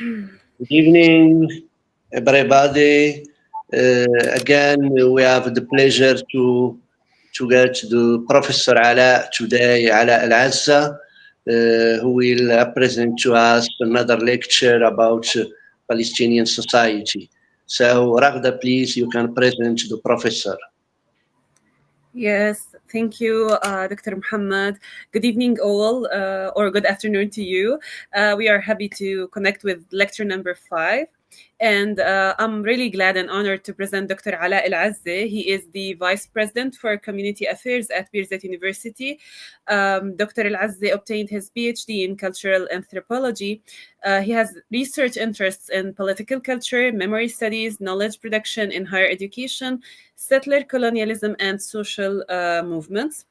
Good evening, everybody. Again, we have the pleasure to get the Professor Ala today, Ala Alazzeh, who will present to us another lecture about Palestinian society. So, Ragda, please, you can present the professor. Yes, thank you, Dr. Muhammad. Good evening, all, or good afternoon to you. We are happy to connect with lecture number 5. And I'm really glad and honored to present Dr. Ala Alazzeh. He is the Vice President for Community Affairs at Birzeit University. Dr. Alazzeh obtained his PhD in Cultural Anthropology. He has research interests in political culture, memory studies, knowledge production in higher education, settler colonialism, and social movements.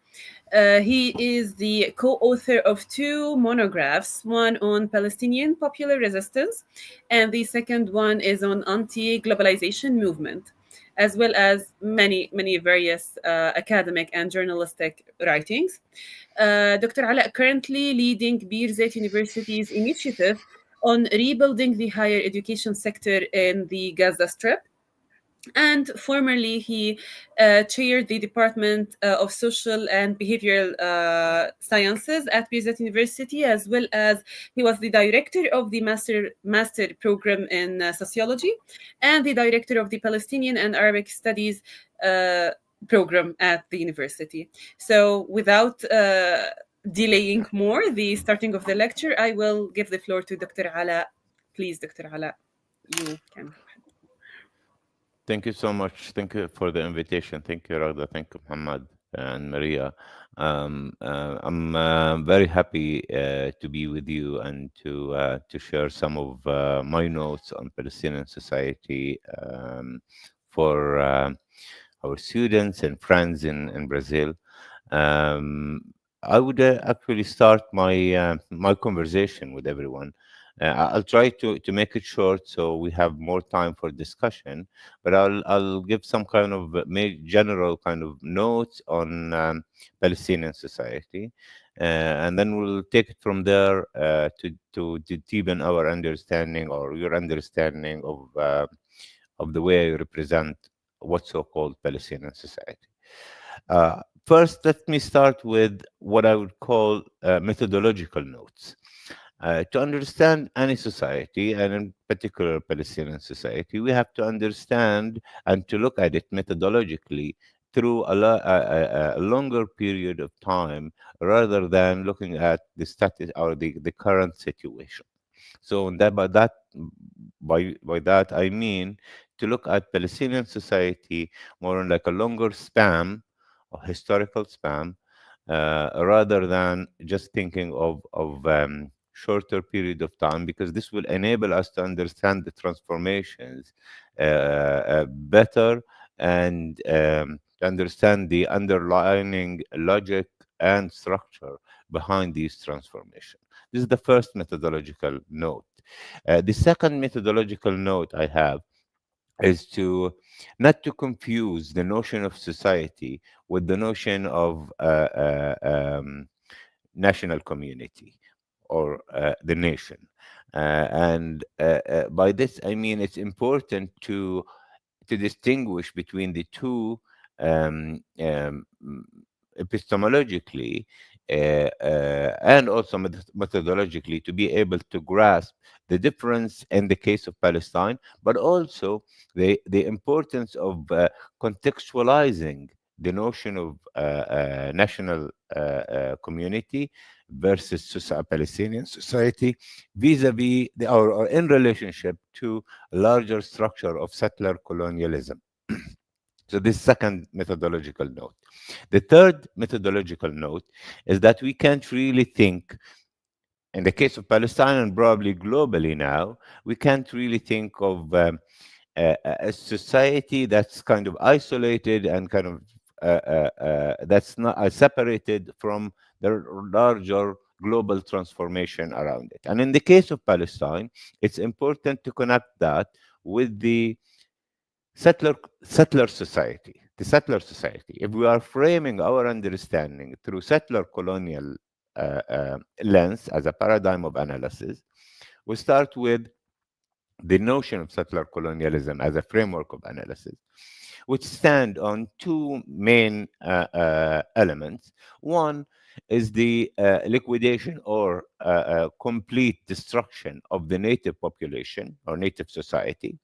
He is the co-author of 2 monographs, one on Palestinian popular resistance, and the second one is on anti-globalization movement, as well as many various academic and journalistic writings. Dr. Ala currently leading Birzeit University's initiative on rebuilding the higher education sector in the Gaza Strip, and formerly he chaired the Department of Social and Behavioral Sciences at Birzeit University, as well as he was the director of the master program in Sociology and the director of the Palestinian and Arabic Studies program at the university. So without delaying more the starting of the lecture, I will give the floor to Dr. Ala. Please, Dr. Ala, you can go ahead. Thank you so much. Thank you for the invitation. Thank you, Ragda. Thank you, Muhammad and Maria. I'm very happy to be with you and to share some of my notes on Palestinian society for our students and friends in Brazil. I would actually start my conversation with everyone. I'll try to make it short so we have more time for discussion, but I'll give some kind of general kind of notes on Palestinian society, and then we'll take it from there to deepen our understanding or your understanding of the way I represent what's so-called Palestinian society. First, let me start with what I would call methodological notes. To understand any society, and in particular Palestinian society, we have to understand and to look at it methodologically through a longer period of time rather than looking at the status or the current situation. So by that I mean to look at Palestinian society more on like a longer span, a historical span, rather than just thinking of shorter period of time, because this will enable us to understand the transformations better and to understand the underlying logic and structure behind these transformations. This is the first methodological note. The second methodological note I have is to not to confuse the notion of society with the notion of national community or the nation. And by this, I mean it's important to distinguish between the two epistemologically and also methodologically, to be able to grasp the difference in the case of Palestine, but also the importance of contextualizing the notion of national community versus Palestinian society vis-a-vis or in relationship to a larger structure of settler colonialism. So this second methodological note. The third methodological note is that we can't really think, in the case of Palestine and probably globally now, we can't really think of a society that's kind of isolated and kind of that's not separated from the larger global transformation around it. And in the case of Palestine, it's important to connect that with the settler society. The settler society, if we are framing our understanding through settler colonial lens as a paradigm of analysis, we start with the notion of settler colonialism as a framework of analysis, which stand on two main elements. One is the liquidation or complete destruction of the native population or native society.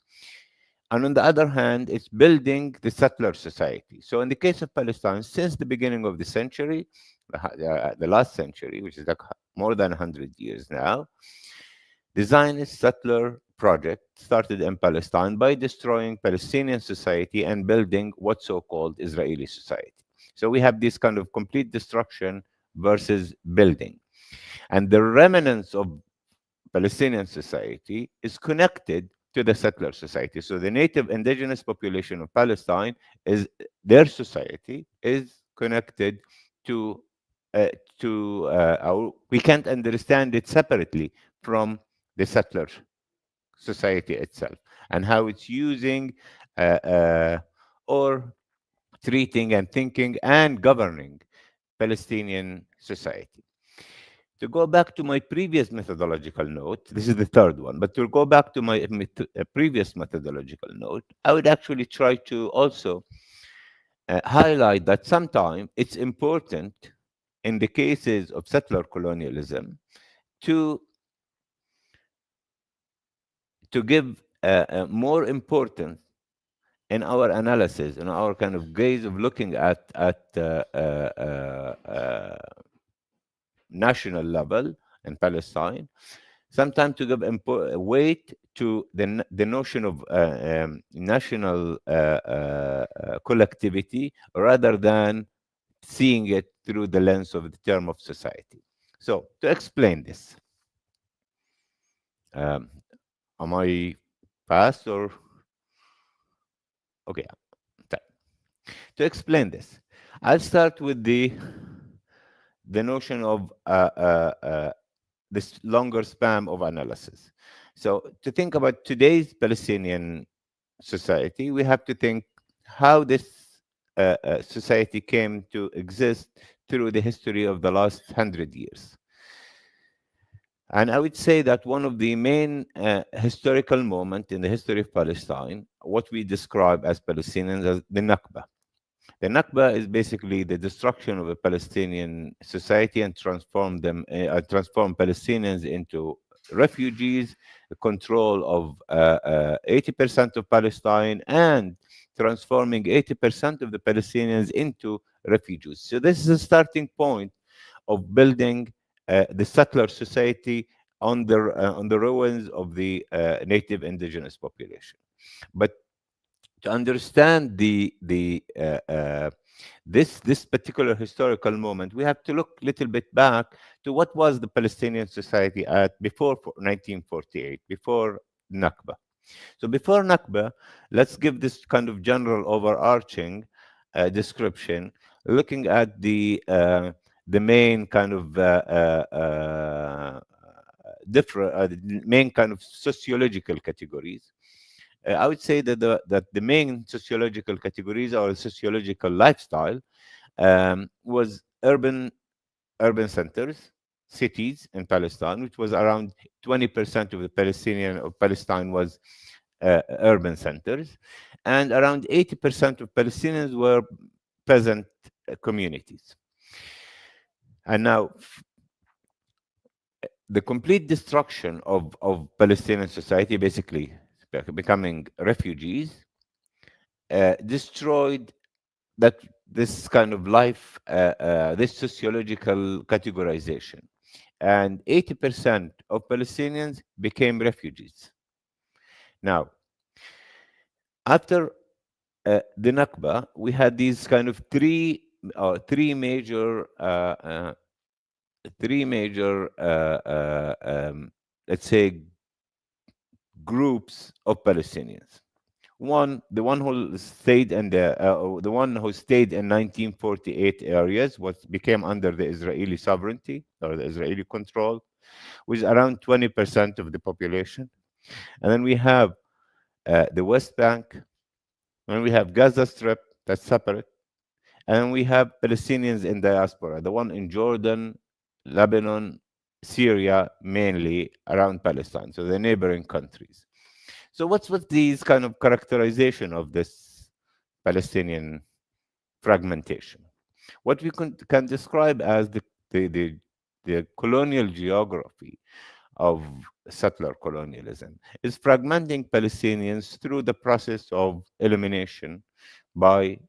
And on the other hand, it's building the settler society. So in the case of Palestine, since the beginning of the century, the last century, which is like more than 100 years now, the Zionist settler project started in Palestine by destroying Palestinian society and building what's so-called Israeli society. So we have this kind of complete destruction versus building. And the remnants of Palestinian society is connected to the settler society. So the native indigenous population of Palestine is their society is connected to we can't understand it separately from the settler society itself and how it's using or treating and thinking and governing Palestinian society. To go back to my previous methodological note, this is the third one, but to go back to my previous methodological note, I would actually try to also highlight that sometimes it's important in the cases of settler colonialism to give more importance in our analysis, in our kind of gaze of looking at national level in Palestine, sometimes to give weight to the notion of national collectivity rather than seeing it through the lens of the term of society. So to explain this, am I fast or okay? To explain this, I'll start with the notion of this longer span of analysis. So to think about today's Palestinian society, we have to think how this society came to exist through the history of the last 100 years. And I would say that one of the main historical moments in the history of Palestine, what we describe as Palestinians as the Nakba. The Nakba is basically the destruction of a Palestinian society and transform Palestinians into refugees, the control of 80% of Palestine, and transforming 80% of the Palestinians into refugees. So this is a starting point of building the settler society on the ruins of the native indigenous population. But to understand this particular historical moment, we have to look a little bit back to what was the Palestinian society at before 1948, before Nakba. So before Nakba, let's give this kind of general overarching description, looking at the main kind of main kind of sociological categories. I would say that the main sociological categories or sociological lifestyle was urban centers, cities in Palestine, which was around 20% of the Palestine was urban centers, and around 80% of Palestinians were peasant communities. And now the complete destruction of Palestinian society, basically becoming refugees, destroyed this kind of life, this sociological categorization. And 80% of Palestinians became refugees. Now, after the Nakba, we had these kind of three major let's say groups of Palestinians. One, the one who stayed in the one who stayed in 1948 areas, what became under the Israeli sovereignty or the Israeli control, was around 20% of the population. And then we have the West Bank, and we have Gaza Strip, that's separate, and we have Palestinians in diaspora, the one in Jordan, Lebanon, Syria, mainly around Palestine, so the neighboring countries. So what's these kind of characterization of this Palestinian fragmentation? What we can describe as the, the, the colonial geography of settler colonialism is fragmenting Palestinians through the process of elimination by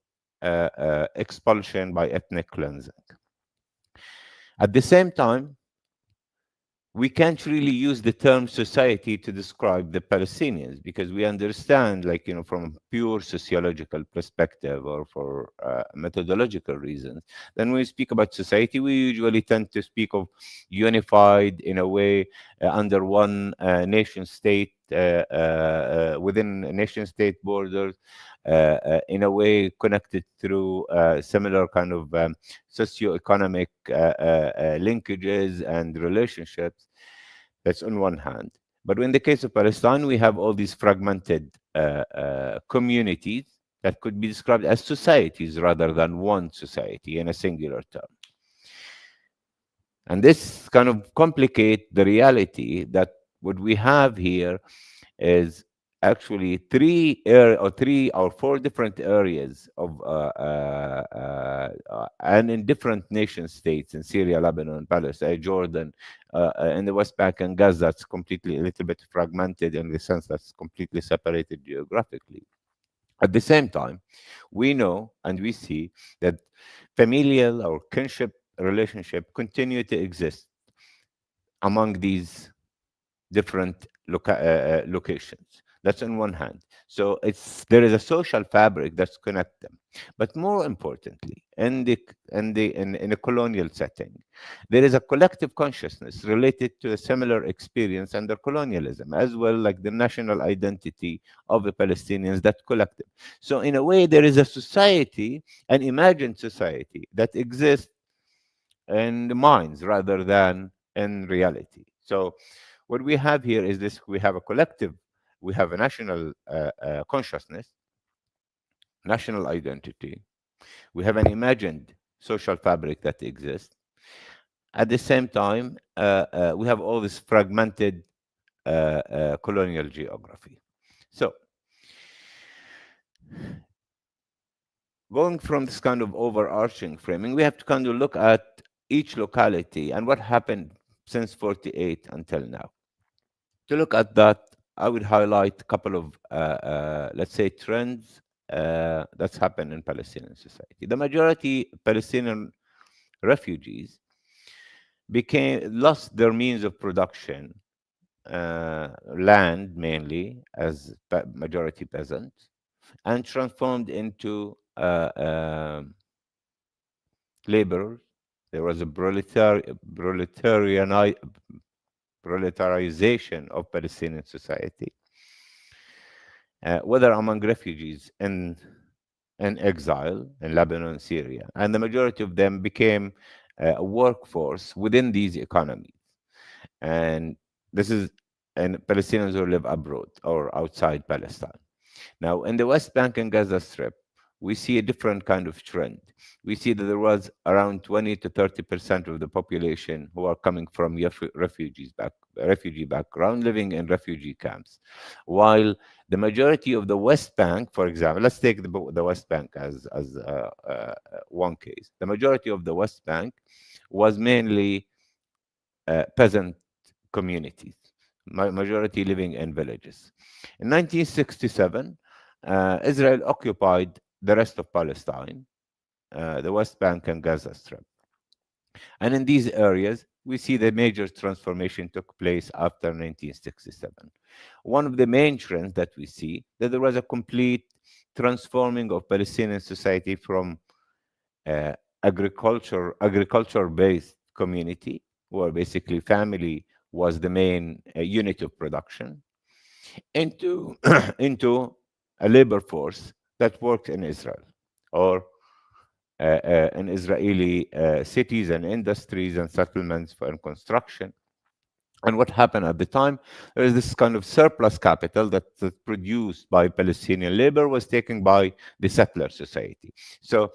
expulsion, by ethnic cleansing. At the same time, we can't really use the term society to describe the Palestinians, because we understand, like, from a pure sociological perspective or for methodological reasons, then when we speak about society, we usually tend to speak of unified in a way under one nation state, within nation state borders, in a way connected through similar kind of socioeconomic linkages and relationships. That's on one hand. But in the case of Palestine, we have all these fragmented communities that could be described as societies rather than one society in a singular term. And this kind of complicate the reality that what we have here is actually three or four different areas of and in different nation states in Syria, Lebanon, Palestine, Jordan, in the West Bank and Gaza. That's completely a little bit fragmented in the sense that's completely separated geographically. At the same time, we know and we see that familial or kinship relationship continue to exist among these different locations. That's on one hand. So there is a social fabric that's connect them. But more importantly, in a colonial setting, there is a collective consciousness related to a similar experience under colonialism, as well like the national identity of the Palestinians that collective. So in a way, there is a society, an imagined society that exists in the minds rather than in reality. So what we have here is this: we have a collective, we have a national consciousness, national identity, we have an imagined social fabric that exists. At the same time, we have all this fragmented colonial geography. So going from this kind of overarching framing, we have to kind of look at each locality and what happened since 48 until now. To look at that, I would highlight a couple of, let's say, trends that's happened in Palestinian society. The majority Palestinian refugees lost their means of production, land mainly as majority peasants, and transformed into laborers. There was a proletarization of Palestinian society, whether among refugees in exile in Lebanon, Syria, and the majority of them became a workforce within these economies. And this is Palestinians who live abroad or outside Palestine. Now, in the West Bank and Gaza Strip, we see a different kind of trend. We see that there was around 20 to 30% of the population who are coming from refugee background, living in refugee camps, while the majority of the West Bank, for example, let's take the West Bank as one case. The majority of the West Bank was mainly peasant communities, majority living in villages. In 1967, Israel occupied the rest of Palestine, the West Bank and Gaza Strip. And in these areas, we see the major transformation took place after 1967. One of the main trends that we see, that there was a complete transforming of Palestinian society from agriculture-based community, where basically family was the main unit of production, into into a labor force that worked in Israel or in Israeli cities and industries and settlements for construction. And what happened at the time, there is this kind of surplus capital that's produced by Palestinian labor was taken by the settler society. So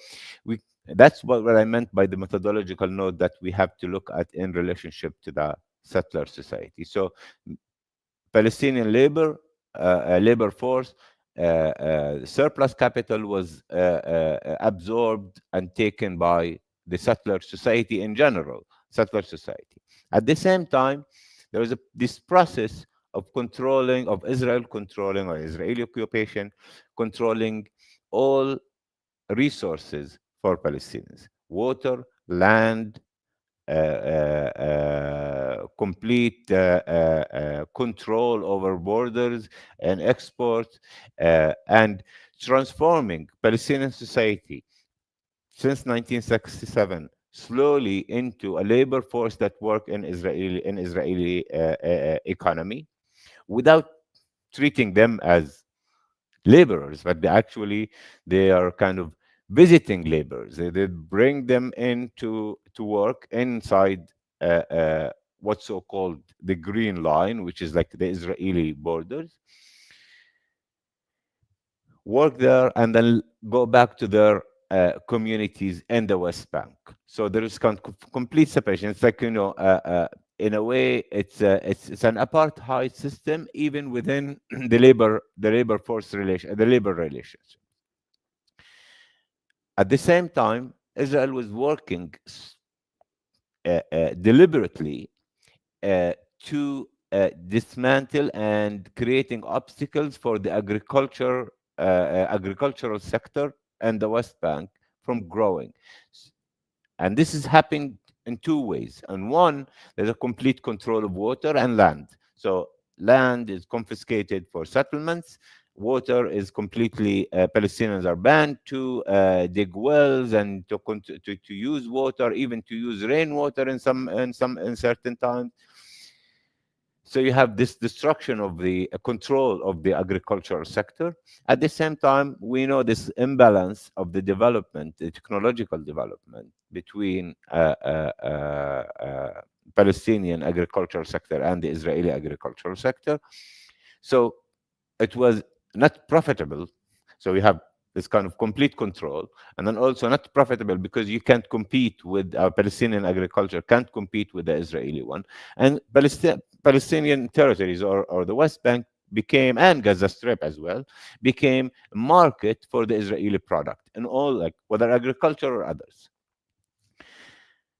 that's what I meant by the methodological note that we have to look at in relationship to the settler society. So Palestinian labor labor force, surplus capital was absorbed and taken by the settler society in general, settler society. At the same time, there was this process of controlling, of Israel controlling, or Israeli occupation controlling all resources for Palestinians: water, land, complete control over borders and exports, and transforming Palestinian society since 1967 slowly into a labor force that work in Israeli economy, without treating them as laborers, but they are kind of visiting laborers. They bring them in to work inside what's so called the Green Line, which is like the Israeli borders, work there, and then go back to their communities in the West Bank. So there is complete separation. It's like, in a way, it's an apartheid system, even within the labor force relation, the labor relations. At the same time, Israel was working deliberately to dismantle and creating obstacles for the agricultural sector and the West Bank from growing. And this is happening in two ways. And one, there's a complete control of water and land. So land is confiscated for settlements. Water is completely, Palestinians are banned to dig wells and to use water, even to use rainwater in certain times. So you have this destruction of the control of the agricultural sector. At the same time, we know this imbalance of the development, the technological development between Palestinian agricultural sector and the Israeli agricultural sector. So it was not profitable. So we have this kind of complete control, and then also not profitable because you can't compete with our Palestinian agriculture, can't compete with the Israeli one. And Palestinian territories or the West Bank became, and Gaza Strip as well, became a market for the Israeli product and all, like whether agriculture or others.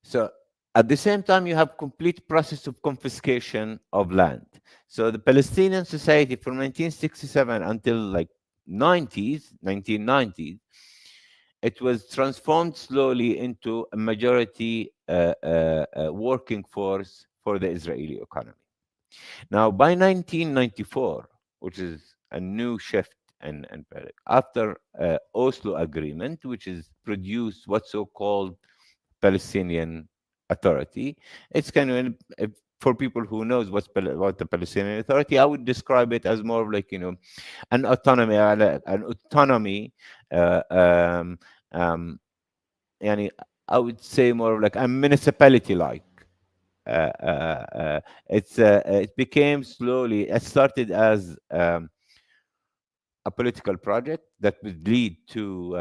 So at the same time, you have complete process of confiscation of land. So the Palestinian society from 1967 until like 1990s, it was transformed slowly into a majority working force for the Israeli economy. Now, by 1994, which is a new shift, and after Oslo Agreement, which is produced what's so-called Palestinian Authority. It's kind of, for people who knows what the Palestinian Authority, I would describe it as more of like, an autonomy, yani, I would say more of like a municipality-like. It became slowly, it started as a political project that would lead to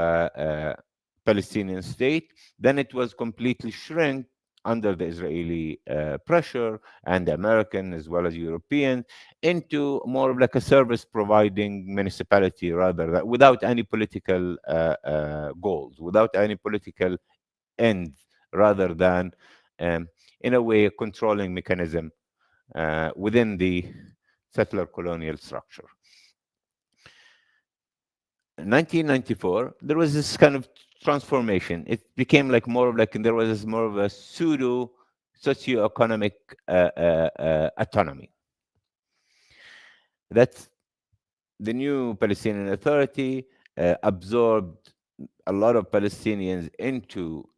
Palestinian state. Then it was completely shrunk under the Israeli pressure and the American as well as European into more of like a service providing municipality, rather than without any political goals, without any political ends, rather than in a way a controlling mechanism within the settler colonial structure. 1994, there was this kind of transformation. It became like more of like, there was this more of a pseudo socioeconomic autonomy. That's the new Palestinian Authority absorbed a lot of Palestinians into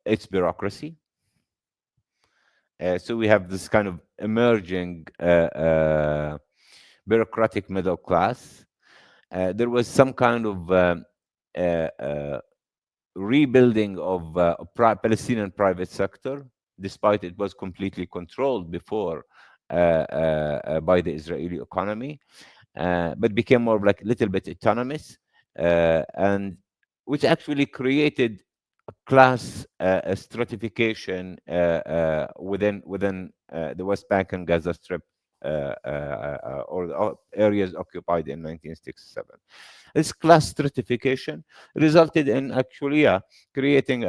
its bureaucracy. So we have this kind of emerging bureaucratic middle class. There was some kind of rebuilding of Palestinian private sector, despite it was completely controlled before by the Israeli economy, but became more like a little bit autonomous, and which actually created a class stratification within the West Bank and Gaza Strip or areas occupied in 1967. This class stratification resulted in actually creating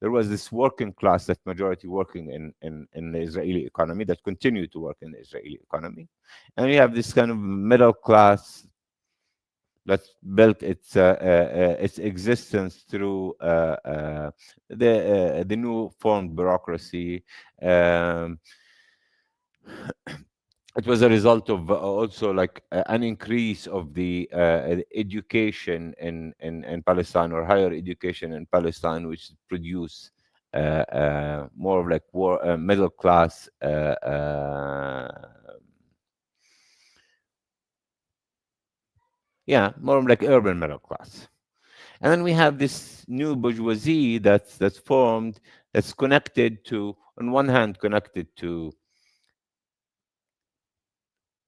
there was this working class, that majority working in the Israeli economy, that continue to work in the Israeli economy. And you have this kind of middle class that built its existence through the new formed bureaucracy. It was a result of also like an increase of the education in Palestine, or higher education in Palestine, which produce more of like middle class more of like urban middle class. And then we have this new bourgeoisie that's formed, that's connected to, on one hand, connected to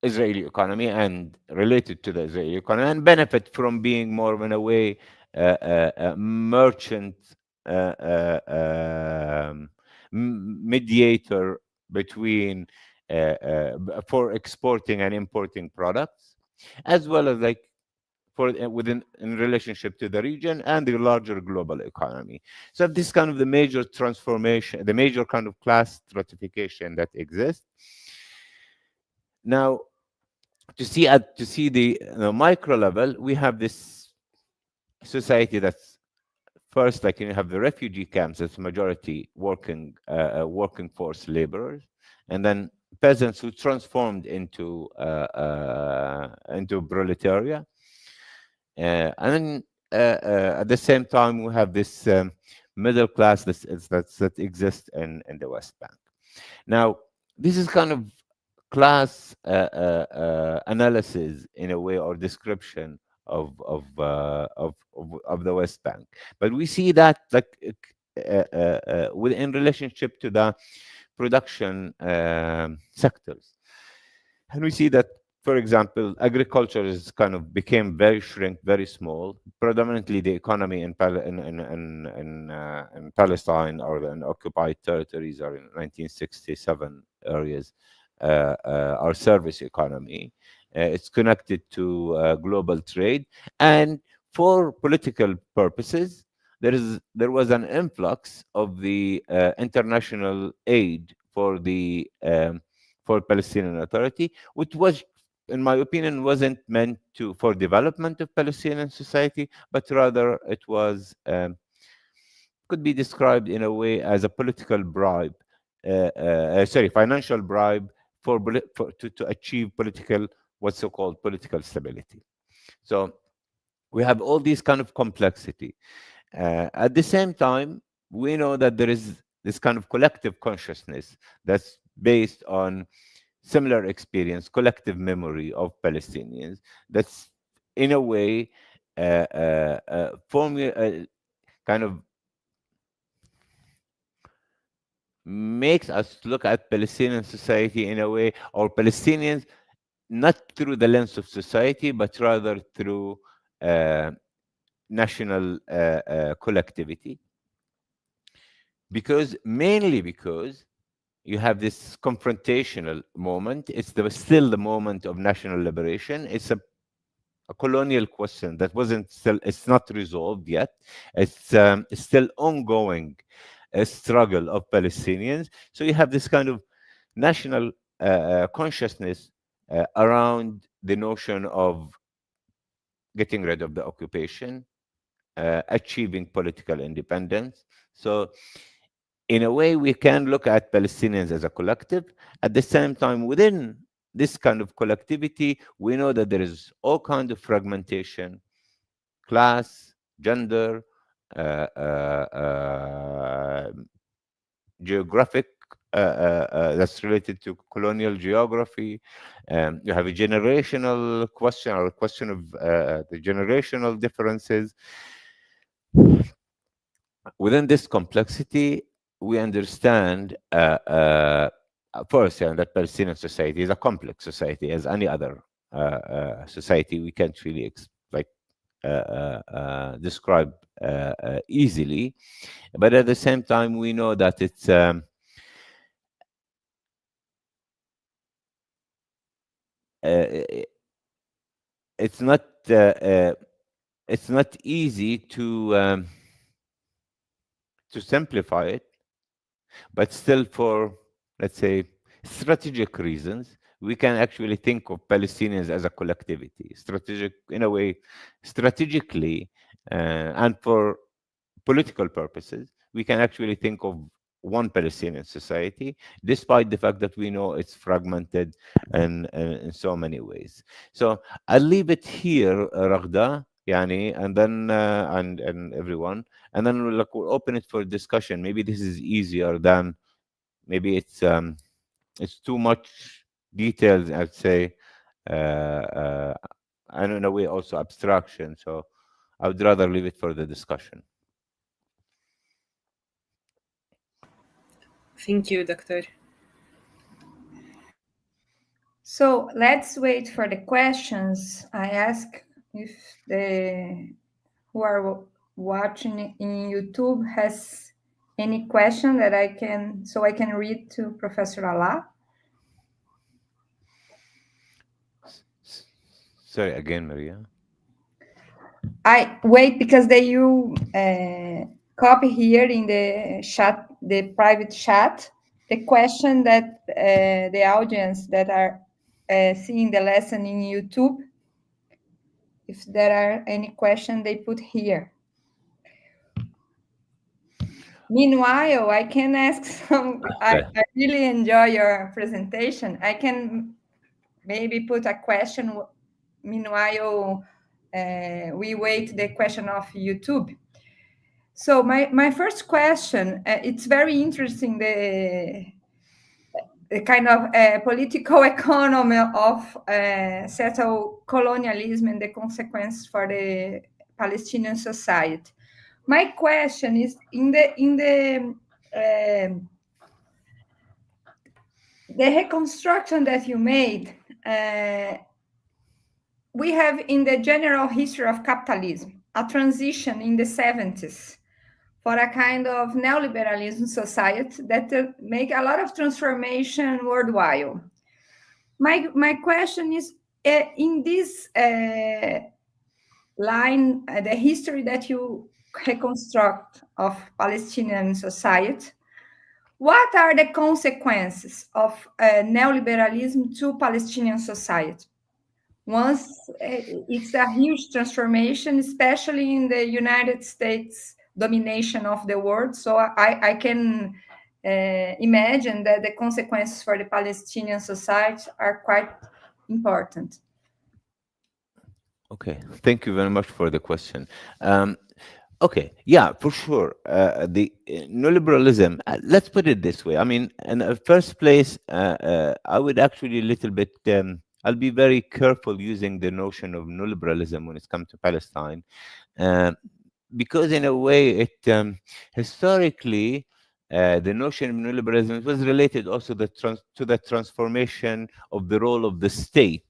Israeli economy and related to the Israeli economy, and benefit from being more of, in a way, merchant mediator between for exporting and importing products, as well as like for within in relationship to the region and the larger global economy. So this kind of the major transformation, the major kind of class stratification that exists. Now, to see the micro level, we have this society that's first, like, you have the refugee camps, that's majority working force laborers, and then peasants who transformed into proletariat, and then at the same time we have this middle class that exists in the West Bank. Now, this is kind of class analysis in a way, or description of the West Bank, but we see that like in relationship to the production sectors, and we see that, for example, agriculture is kind of became very small. Predominantly, the economy in Palestine or in occupied territories, or in 1967 areas, our service economy. It's connected to global trade, and for political purposes, there was an influx of the international aid for the for Palestinian Authority, which was, in my opinion, wasn't meant for development of Palestinian society, but rather it was could be described in a way as a political bribe, financial bribe to achieve what's so-called political stability. So we have all these kind of complexity. At the same time, we know that there is this kind of collective consciousness that's based on similar experience, collective memory of Palestinians, that's in a way kind of makes us look at Palestinian society in a way, or Palestinians, not through the lens of society, but rather through national collectivity. Mainly because you have this confrontational moment. It's still the moment of national liberation. It's a colonial question that it's not resolved yet. It's still ongoing struggle of Palestinians. So you have this kind of national consciousness around the notion of getting rid of the occupation, achieving political independence. So in a way, we can look at Palestinians as a collective. At the same time, within this kind of collectivity, we know that there is all kinds of fragmentation, class, gender, geographic, that's related to colonial geography. You have a generational question, or a question of the generational differences. Within this complexity, we understand first, that Palestinian society is a complex society, as any other society. We can't really describe easily, but at the same time, we know that it's it's not uh, it's not easy to simplify it, but still, for, let's say, strategic reasons, we can actually think of Palestinians as a collectivity, strategic in a way, strategically, and for political purposes, we can actually think of one Palestinian society, despite the fact that we know it's fragmented in so many ways. So I'll leave it here, Raghda, Yani, and then and everyone, and then we'll open it for discussion. Maybe this is easier than, maybe it's too much details, I'd say, and in a way also abstraction. So I would rather leave it for the discussion. Thank you, Doctor. So let's wait for the questions. I ask if the who are watching in YouTube has any question that I can read to Professor Ala. Sorry again, Maria. I wait because you copy here in the chat, the private chat, the question that the audience that are seeing the lesson in YouTube, if there are any question they put here. Meanwhile, I can ask some. I really enjoy your presentation. I can maybe put a question. Meanwhile, we wait the question of YouTube. So my first question, it's very interesting, the kind of political economy of settled colonialism and the consequences for the Palestinian society. My question is, in the reconstruction that you made, we have in the general history of capitalism a transition in the 70s for a kind of neoliberalism society that make a lot of transformation worldwide. My question is, in this line, the history that you reconstruct of Palestinian society, what are the consequences of neoliberalism to Palestinian society? Once it's a huge transformation, especially in the United States domination of the world. So I can imagine that the consequences for the Palestinian society are quite important. Okay, thank you very much for the question. Okay, yeah, for sure. The neoliberalism, let's put it this way. I mean, in the first place, I would actually a little bit, I'll be very careful using the notion of neoliberalism when it comes to Palestine, because in a way, it historically, the notion of neoliberalism was related also to the transformation of the role of the state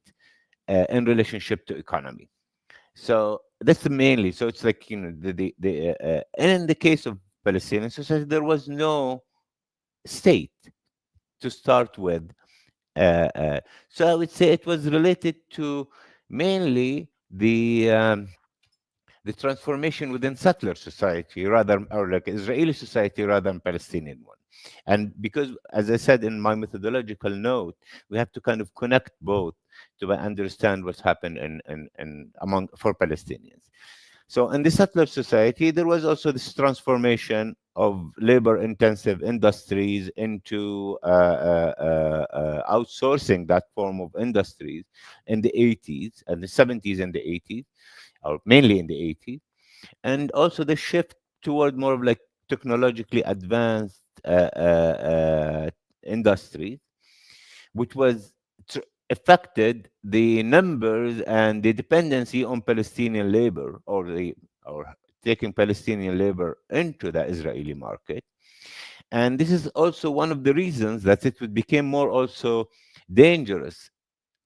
in relationship to economy. So that's mainly. So it's like, you know, and in the case of Palestinian society, there was no state to start with. So I would say it was related to mainly the transformation within settler society, rather, or like Israeli society, rather than Palestinian one. And because, as I said in my methodological note, we have to kind of connect both to understand what's happened in among for Palestinians. So in the settler society, there was also this transformation of labor-intensive industries into outsourcing that form of industries in the 80s and the 70s and the 80s, or mainly in the 80s, and also the shift toward more of like technologically advanced industries, which was affected the numbers and the dependency on Palestinian labor, or taking Palestinian labor into the Israeli market. And this is also one of the reasons that it became more also dangerous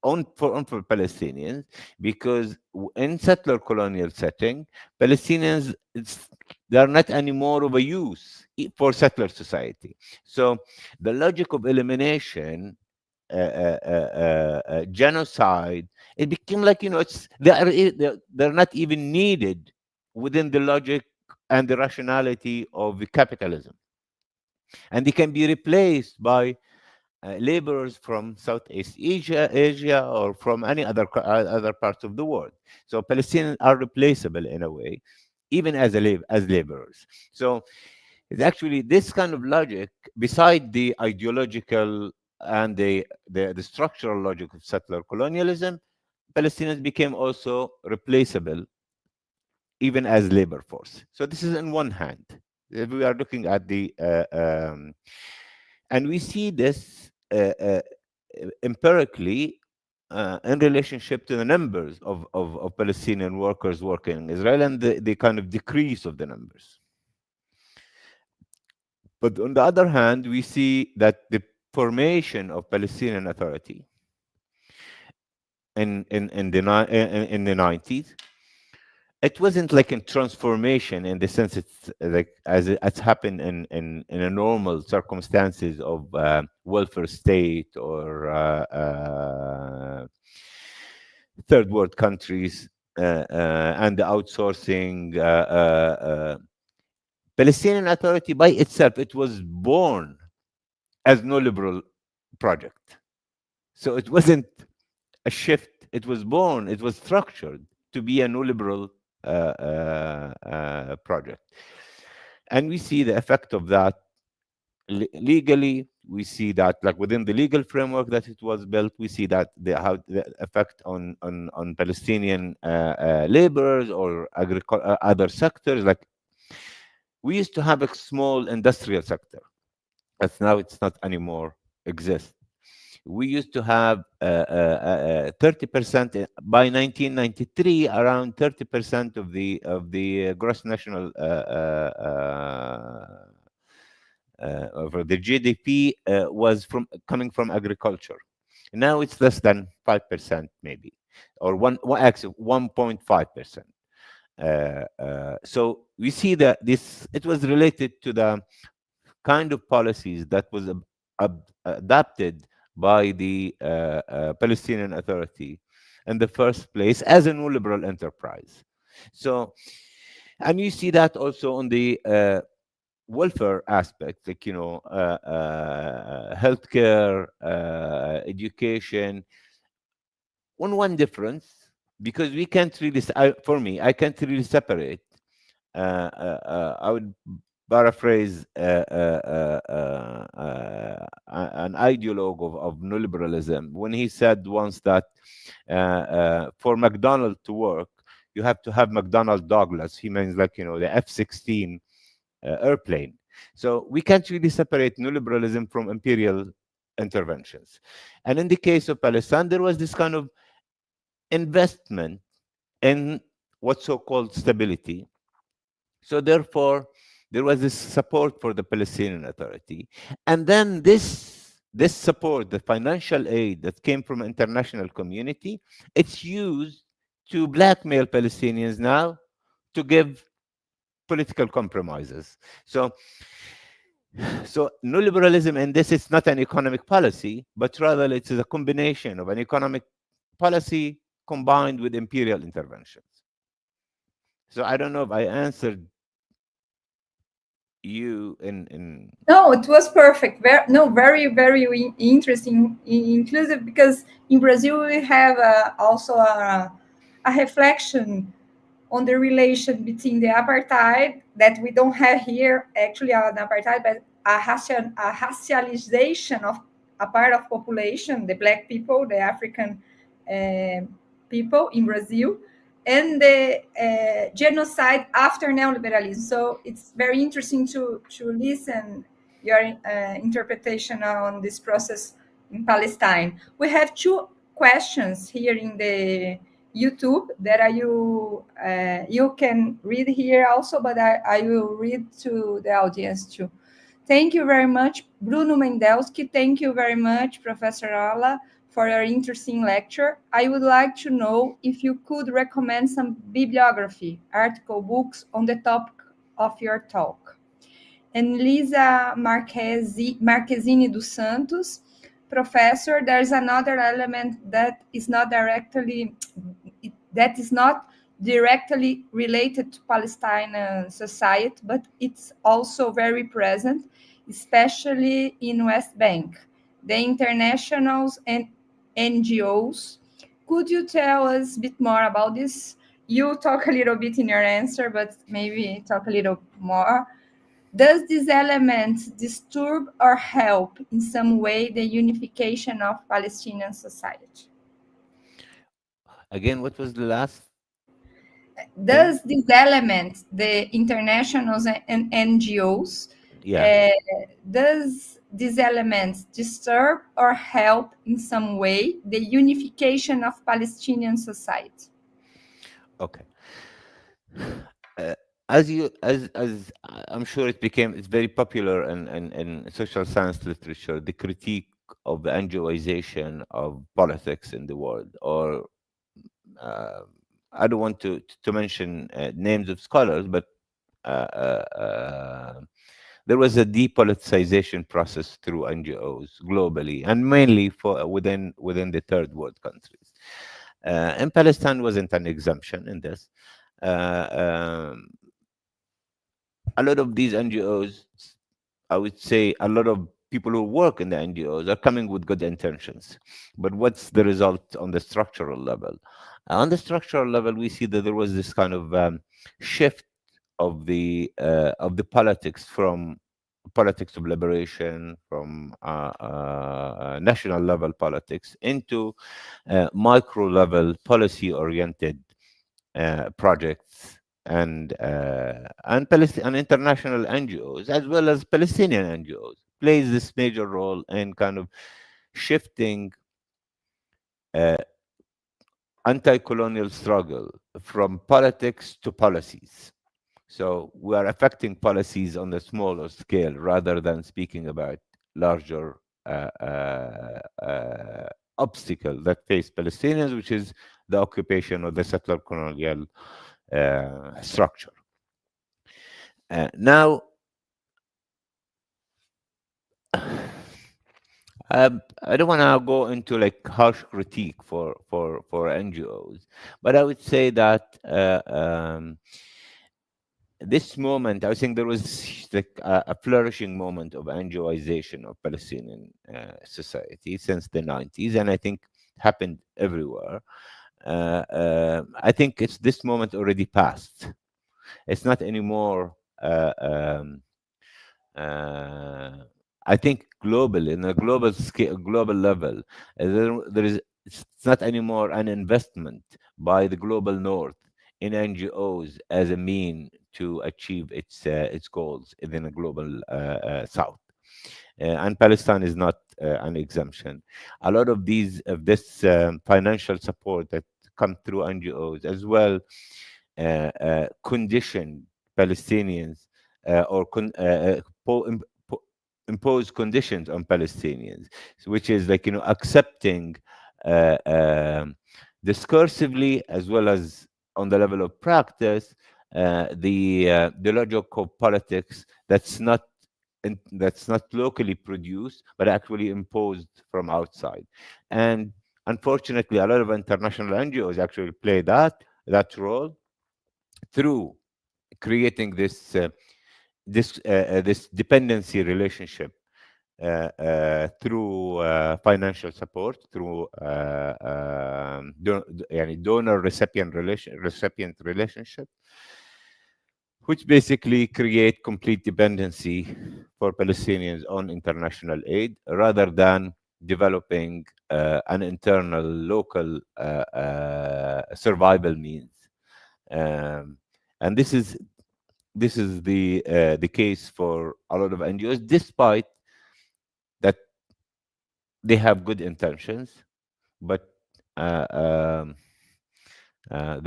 for Palestinians, because in settler colonial setting, Palestinians, they are not anymore of a use for settler society. So the logic of elimination genocide, it became like, they're not even needed within the logic and the rationality of capitalism, and they can be replaced by laborers from Southeast Asia, or from any other parts of the world. So Palestinians are replaceable in a way, even as laborers. So it's actually this kind of logic, beside the ideological and the structural logic of settler colonialism, Palestinians became also replaceable even as labor force. So this is on one hand. If we are looking at and we see this empirically in relationship to the numbers of Palestinian workers working in Israel, and the kind of decrease of the numbers. But on the other hand, we see that the formation of Palestinian Authority in the 90s, it wasn't like a transformation in the sense it's like as it's happened in a normal circumstances of welfare state or third world countries and the outsourcing. Palestinian Authority by itself, it was born as neoliberal project. So it wasn't a shift. It was born, it was structured to be a neoliberal project. And we see the effect of that legally. We see that, like, within the legal framework that it was built, we see that how the effect on Palestinian laborers or other sectors. Like, we used to have a small industrial sector, but now it's not anymore exist. We used to have 30% by 1993, around 30% of the gross national over the GDP was coming from agriculture. Now it's less than 5%, maybe, or actually 1.5%. So we see that it was related to the kind of policies that was adopted by the Palestinian Authority in the first place as a neoliberal enterprise. So, and you see that also on the welfare aspect, like, healthcare, education. One difference, because we can't really, for me, I can't really separate. I would paraphrase an ideologue of neoliberalism when he said once that for McDonald to work, you have to have McDonnell Douglas. He means, like, the F-16 airplane. So we can't really separate neoliberalism from imperial interventions. And in the case of Palestine, there was this kind of investment in what's so-called stability. So therefore, there was this support for the Palestinian Authority. And then this support, the financial aid that came from international community, it's used to blackmail Palestinians now to give political compromises. So neoliberalism in this is not an economic policy, but rather it is a combination of an economic policy combined with imperial interventions. So I don't know if I answered you in No, it was perfect. Very, very interesting, inclusive, because in Brazil we have also a reflection on the relation between the apartheid that we don't have here, actually an apartheid, but a racialization of a part of population, the Black people, the African people in Brazil, and the genocide after neoliberalism. So it's very interesting to listen your interpretation on this process in Palestine. We have two questions here in the YouTube that you can read here also, but I will read to the audience too. Thank you very much, Bruno Mendelski. Thank you very much, Professor Ala, for your interesting lecture. I would like to know if you could recommend some bibliography, article, books on the topic of your talk. And Lisa Marquezini dos Santos, Professor, there's another element that is not directly related to Palestinian society, but it's also very present, especially in West Bank. The internationals and NGOs. Could you tell us a bit more about this? You talk a little bit in your answer, but maybe talk a little more. Does this element disturb or help in some way the unification of Palestinian society? Again, what was the last? Does this element, the internationals and NGOs, does this element disturb or help in some way the unification of Palestinian society? Okay. As I'm sure it's very popular in social science literature, the critique of the NGOization of politics in the world, or I don't want to mention names of scholars, but there was a depoliticization process through NGOs globally, and mainly for within the third world countries. And Palestine wasn't an exemption in this. A lot of these NGOs, I would say a lot of people who work in the NGOs are coming with good intentions. But what's the result on the structural level? On the structural level, we see that there was this kind of shift of the politics from politics of liberation, from national level politics into micro level policy oriented projects and international NGOs as well as Palestinian NGOs plays this major role in kind of shifting anti-colonial struggle from politics to policies. So we are affecting policies on a smaller scale rather than speaking about larger obstacle that face Palestinians, which is the occupation of the settler colonial structure. Now, I don't want to go into like harsh critique for NGOs, but I would say that this moment, I think there was like a flourishing moment of NGOization of Palestinian society since the 90s, and I think happened everywhere. I think this moment already passed. It's not anymore. I think globally, in a global scale, global level, there is. It's not anymore an investment by the global north in NGOs as a mean to achieve its goals within a global south. And Palestine is not an exemption. A lot of this financial support that come through NGOs as well condition Palestinians impose conditions on Palestinians, which is like accepting discursively as well as on the level of practice the logic of politics that's not locally produced but actually imposed from outside. And unfortunately, a lot of international NGOs actually play that role through creating this dependency relationship through financial support, through donor recipient relationship, which basically create complete dependency for Palestinians on international aid rather than developing an internal local survival means. And this is the case for a lot of NGOs, despite that they have good intentions, but the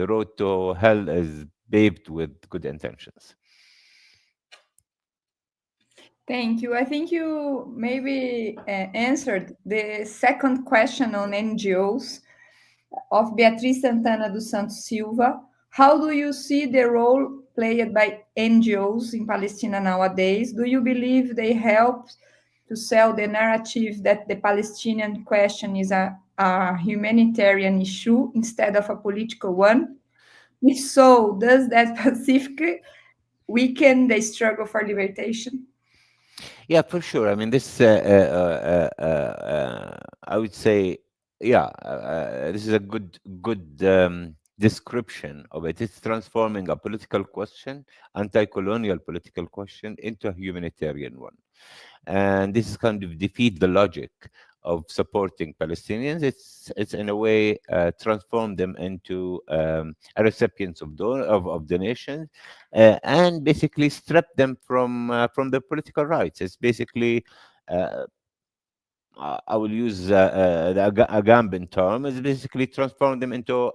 road to hell is paved with good intentions. Thank you. I think you maybe answered the second question on NGOs of Beatriz Santana dos Santos Silva. How do you see the role played by NGOs in Palestine nowadays? Do you believe they help to sell the narrative that the Palestinian question is a humanitarian issue instead of a political one? If so, does that specifically weaken the struggle for liberation? Yeah, for sure. I mean, this, I would say, yeah, this is a good description of it. It's transforming a political question, anti-colonial political question, into a humanitarian one. And this is kind of defeat the logic of supporting Palestinians. It's in a way transform them into recipients of donations, and basically strip them from their political rights. It's basically uh, I will use a Agamben term, is basically transform them into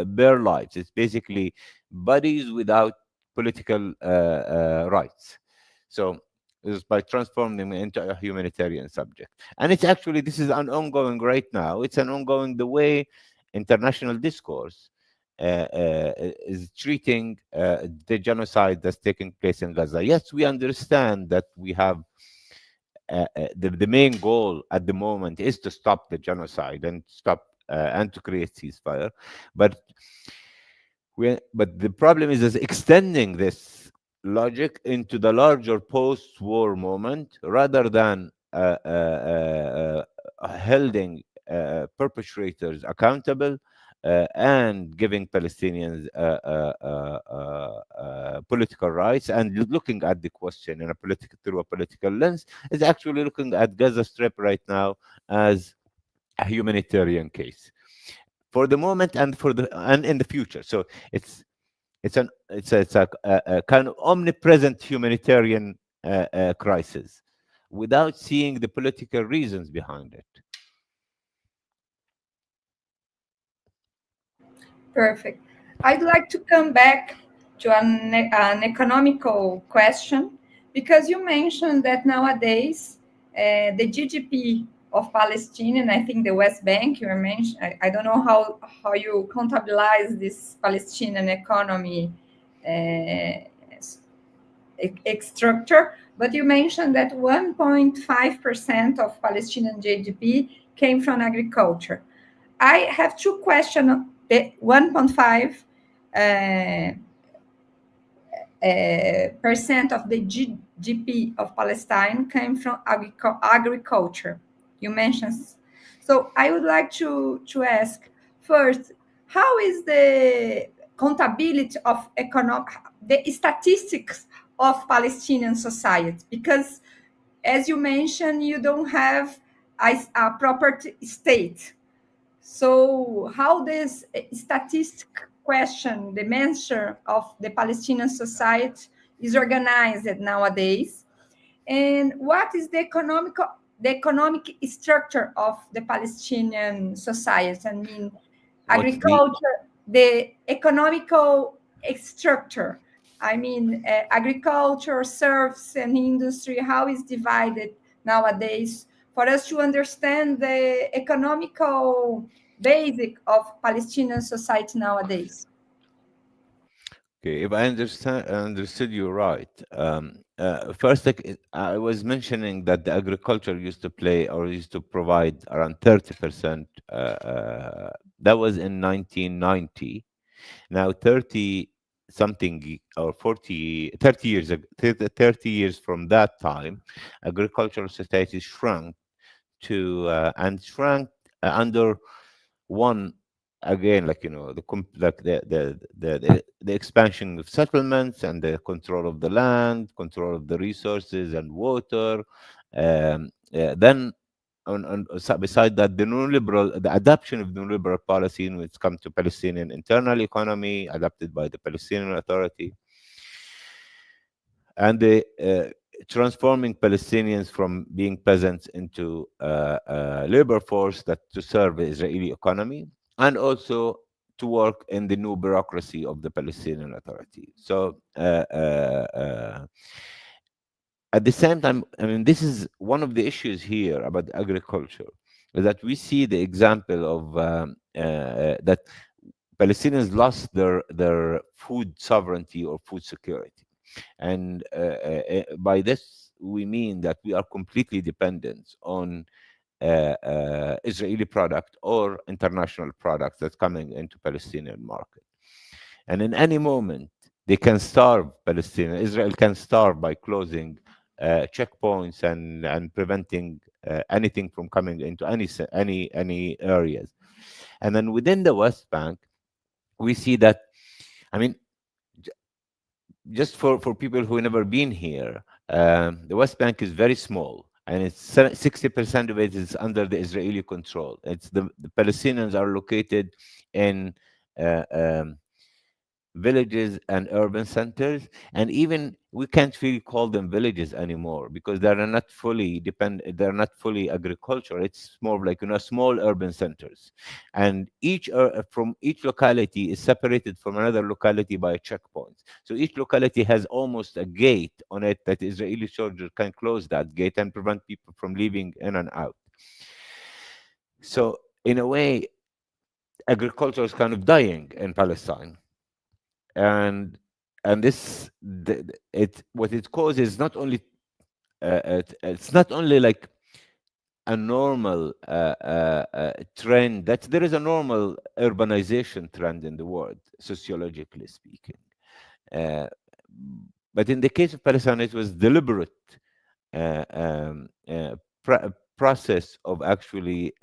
bare lives. It's basically bodies without political rights. So is by transforming them into a humanitarian subject. And it's actually, this is an ongoing right now. It's an ongoing, the way international discourse is treating the genocide that's taking place in Gaza. Yes, we understand that we have the main goal at the moment is to stop the genocide and stop and to create ceasefire, but but the problem is extending this logic into the larger post-war moment rather than holding perpetrators accountable and giving Palestinians political rights, and looking at the question in a political through a political lens, is actually looking at Gaza Strip right now as a humanitarian case for the moment and in the future. So it's a kind of omnipresent humanitarian crisis without seeing the political reasons behind it. Perfect. I'd like to come back to an economical question, because you mentioned that nowadays the GDP of Palestine, and I think the West Bank, you mentioned, I don't know how you contabilize this Palestinian economy structure, but you mentioned that 1.5% of Palestinian GDP came from agriculture. I have two questions. The 1.5 percent of the GDP of Palestine came from agriculture. You mentioned. So I would like to ask first, how is the contability of the statistics of Palestinian society? Because as you mentioned, you don't have a proper state. So how this statistic question, the measure of the Palestinian society is organized nowadays, and what is the economic structure of the Palestinian society? I mean, agriculture, the economical structure. I mean, agriculture, service, and industry, how is divided nowadays, for us to understand the economical basic of Palestinian society nowadays. Okay, if I understood you right, first, I was mentioning that the agriculture used to play or used to provide around 30%. That was in 1990. Now 30 something or 30 years 30 years from that time, agricultural society shrunk to and shrunk under one, again, like, the expansion of settlements and the control of the land, control of the resources and water. Then beside that, the adoption of the neoliberal policy when it's come to Palestinian internal economy adopted by the Palestinian Authority, and the transforming Palestinians from being peasants into labor force that to serve the Israeli economy, and also to work in the new bureaucracy of the Palestinian Authority. So at the same time, I mean, this is one of the issues here about agriculture, is that we see the example of that Palestinians lost their food sovereignty or food security. And by this, we mean that we are completely dependent on Israeli product or international products that's coming into Palestinian market. And in any moment, they can starve Palestine. Israel can starve by closing checkpoints and preventing anything from coming into any areas. And then within the West Bank, we see that, I mean, just for people who never been here, the West Bank is very small, and it's 60% of it is under the Israeli control. It's the Palestinians are located in villages and urban centers, and even we can't really call them villages anymore because they're not fully they're not fully agricultural. It's more of like, small urban centers, and each from each locality is separated from another locality by a checkpoint. So each locality has almost a gate on it that Israeli soldiers can close that gate and prevent people from leaving in and out. So in a way, agriculture is kind of dying in Palestine, and this it what it causes is not only it's not only like a normal trend, that there is a normal urbanization trend in the world, sociologically speaking, uh, but in the case of Palestine, it was deliberate process of actually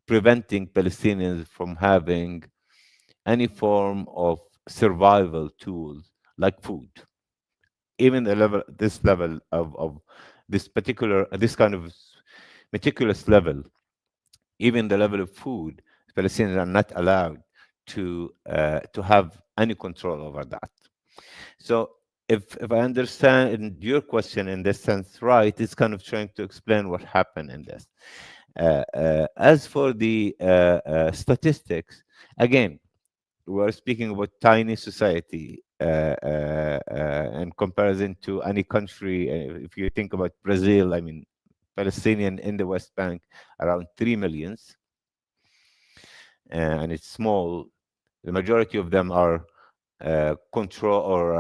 preventing Palestinians from having any form of survival tools like food. Even this level of this kind of meticulous level, even the level of food, Palestinians are not allowed to have any control over that. So if I understand your question in this sense right, it's kind of trying to explain what happened in this. As for the statistics, again, we're speaking about tiny society in comparison to any country. If you think about Brazil, I mean, Palestinian in the West Bank, around 3 millions, and it's small. The majority of them are control, or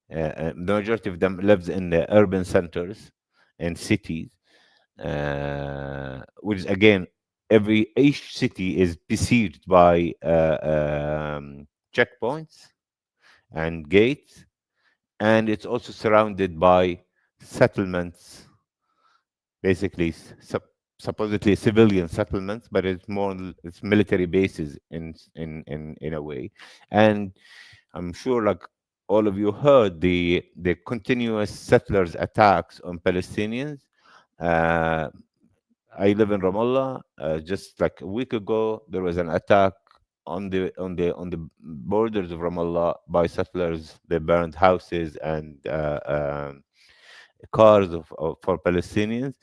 the majority of them lives in the urban centers and cities, which again, each city is besieged by checkpoints and gates, and it's also surrounded by settlements, basically supposedly civilian settlements, but it's military bases in a way. And I'm sure, like all of you heard, the continuous settlers attacks on Palestinians. I live in Ramallah. Just like a week ago, there was an attack on the borders of Ramallah by settlers. They burned houses and cars for Palestinians.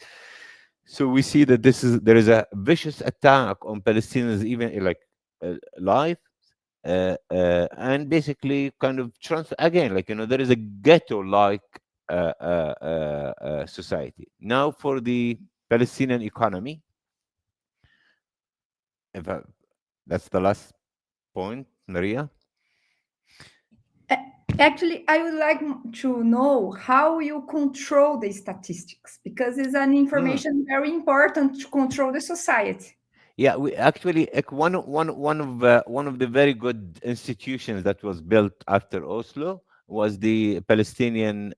So we see that there is a vicious attack on Palestinians, even like life, and basically kind of again, like, there is a ghetto-like society. Now for the Palestinian economy, that's the last point, Maria. Actually, I would like to know how you control the statistics, because it's an information very important to control the society. Yeah, we actually, one of the very good institutions that was built after Oslo was the Palestinian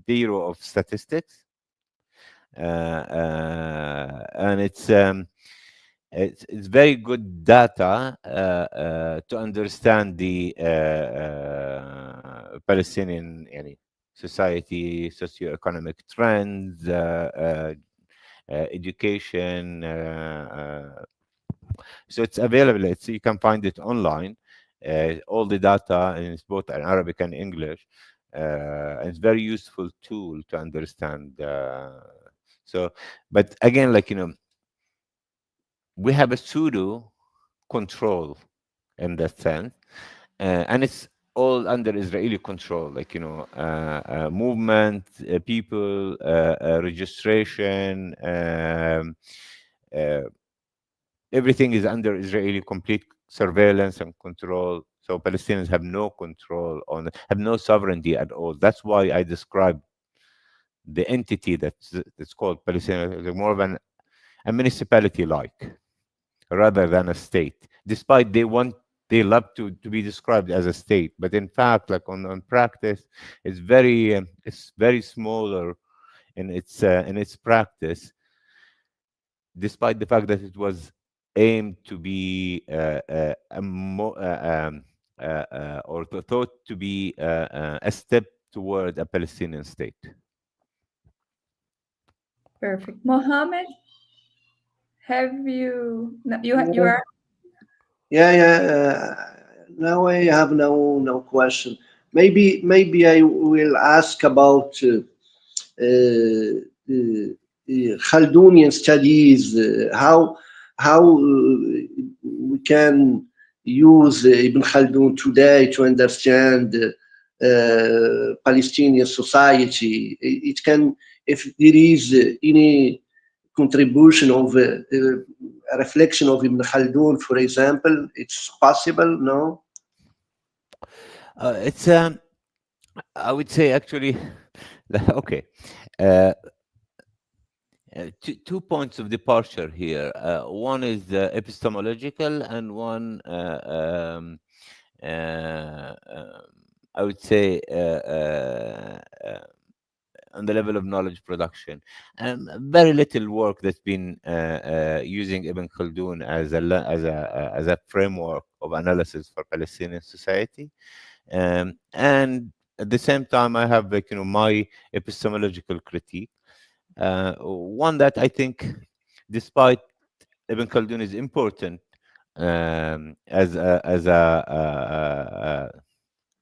Bureau of Statistics, and it's very good data to understand the Palestinian society, socioeconomic trends, education. So it's available. You can find it online. All the data, and it's both in Arabic and English. It's very useful tool to understand. So, but again, like, we have a pseudo control in that sense, and it's all under Israeli control, like, movement, people, registration, everything is under Israeli complete surveillance and control. So Palestinians have no control on, have no sovereignty at all. That's why I described the entity that's called Palestinian as more of a municipality like, rather than a state, despite they love to be described as a state, but in fact, like on practice, it's very smaller in its practice, despite the fact that it was aimed to be or thought to be a step toward a Palestinian state. Perfect. Mohammed, have you are Now I have no question. Maybe I will ask about Khaldunian studies. How we can use Ibn Khaldun today to understand Palestinian society. It can, if there is any contribution of a reflection of Ibn Khaldun, for example, it's possible, no? It's I would say actually, okay. Two points of departure here. One is epistemological, and one I would say on the level of knowledge production. Very little work that's been using Ibn Khaldun as a framework of analysis for Palestinian society. And at the same time, I have my epistemological critique. One that I think, despite Ibn Khaldun is important as a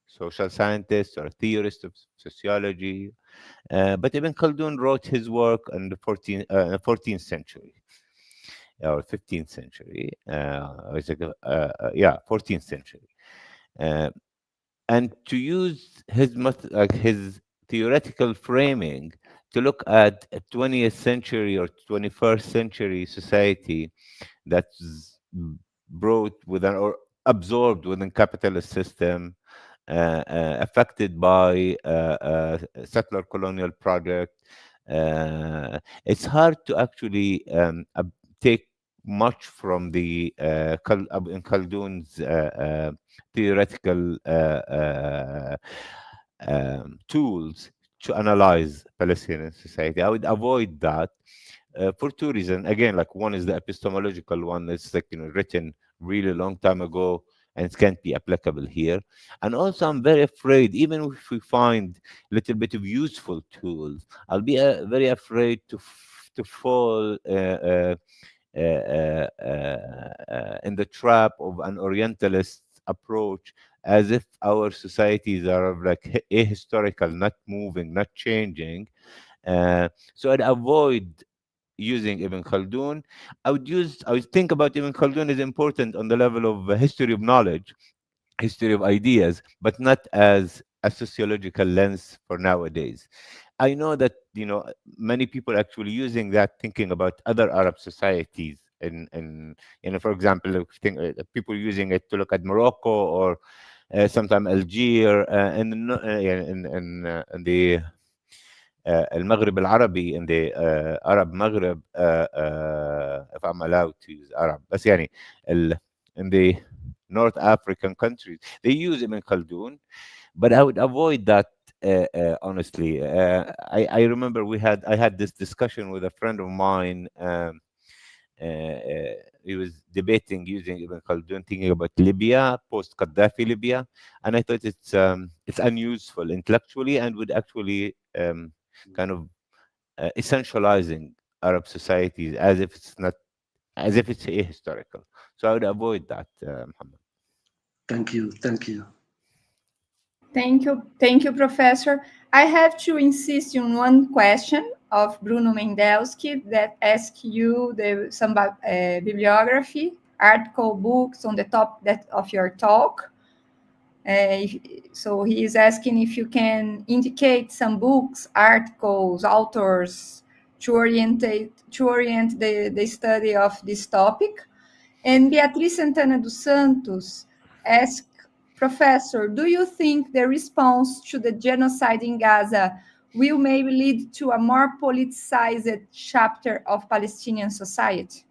social scientist or a theorist of sociology, but Ibn Khaldun wrote his work in the 14th century or 15th century. 14th century. And to use his theoretical framing to look at a 20th century or 21st century society that's brought within or absorbed within capitalist system, affected by settler colonial project. It's hard to actually take much from the Ibn Khaldun's theoretical tools to analyze Palestinian society. I would avoid that for two reasons. Again, like one is the epistemological one. It's written really long time ago, and it can't be applicable here. And also, I'm very afraid, even if we find a little bit of useful tools, I'll be very afraid to fall in the trap of an Orientalist approach, as if our societies are like ahistorical, not moving, not changing. So I'd avoid using Ibn Khaldun. I would think about Ibn Khaldun is important on the level of history of knowledge, history of ideas, but not as a sociological lens for nowadays. I know that many people actually using that, thinking about other Arab societies, and for example, people using it to look at Morocco or sometimes Algeria and the المغرب العربي, in the Arab Maghreb, if I'm allowed to use Arab, بس يعني in the North African countries, they use Ibn Khaldun, but I would avoid that. Honestly, I remember I had this discussion with a friend of mine. He was debating using Ibn Khaldun, thinking about Libya, post-Gaddafi Libya, and I thought it's unuseful intellectually and would actually kind of essentializing Arab societies as if it's ahistorical. So I would avoid that, Muhammad. Thank you. Thank you, Professor. I have to insist on one question of Bruno Mendelski that asks you some bibliography, article, books on the topic of your talk. So he is asking if you can indicate some books, articles, authors to orient the study of this topic. And Beatriz Santana dos Santos asked Professor, do you think the response to the genocide in Gaza will maybe lead to a more politicized chapter of Palestinian society?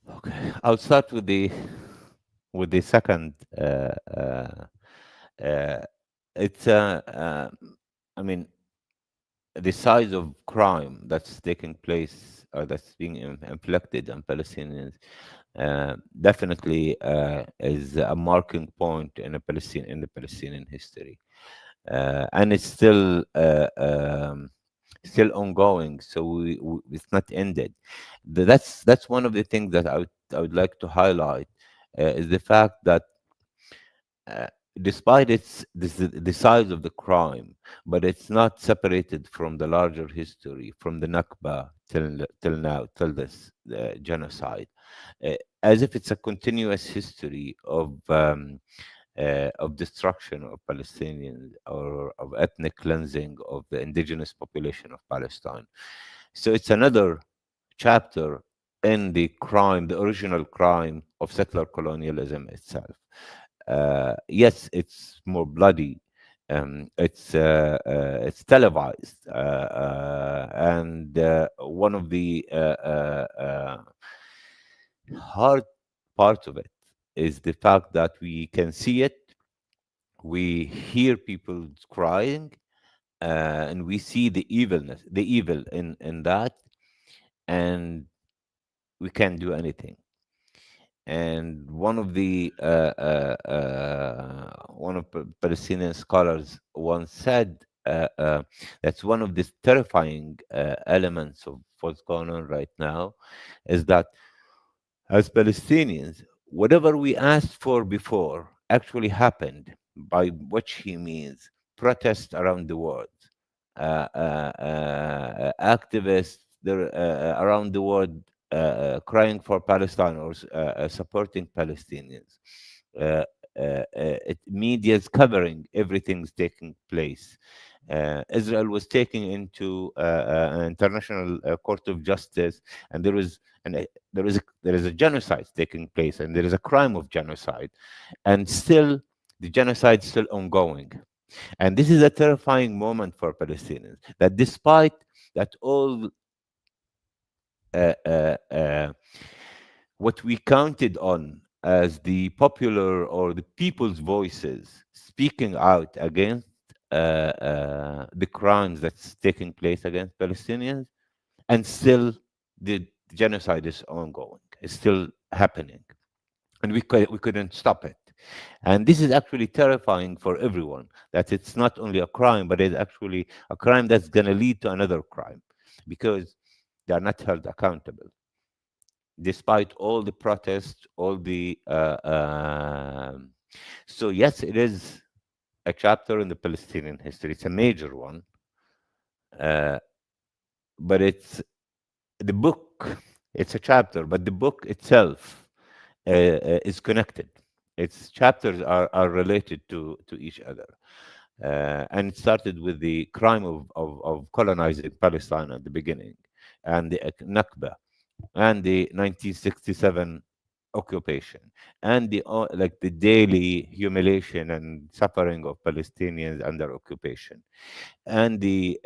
Okay, I'll start with the second. It's I mean, the size of crime that's taking place or that's being inflicted on Palestinians definitely is a marking point in the Palestinian history, and it's still ongoing. So it's not ended. That's one of the things that I would like to highlight is the fact that uh, despite the size of the crime, but it's not separated from the larger history, from the Nakba till now, till this genocide, as if it's a continuous history of destruction of Palestinians or of ethnic cleansing of the indigenous population of Palestine. So it's another chapter in the crime, the original crime of settler colonialism itself. Yes, it's more bloody. It's televised, and one of the hard parts of it is the fact that we can see it, we hear people crying, and we see the evil in that, and we can't do anything. And one of Palestinian scholars once said that's one of the terrifying elements of what's going on right now is that as Palestinians, whatever we asked for before actually happened, by which he means protests around the world, activists there, around the world crying for Palestine or supporting Palestinians. Media's covering everything's taking place. Israel was taken into an international court of justice, and there is a genocide taking place, and there is a crime of genocide, and still the genocide is still ongoing. And this is a terrifying moment for Palestinians. That despite that all what we counted on as the popular or the people's voices speaking out against the crimes that's taking place against Palestinians, and still the genocide is ongoing, it's still happening, and we couldn't stop it. And this is actually terrifying for everyone, that it's not only a crime, but it's actually a crime that's going to lead to another crime, because they are not held accountable despite all the protests, all the so yes, it is a chapter in the Palestinian history. It's a major one, but it's the book. It's a chapter, but the book itself is connected. Its chapters are related to each other. And it started with the crime of colonizing Palestine at the beginning, and the Nakba, and the 1967 occupation, and the daily humiliation and suffering of Palestinians under occupation, and the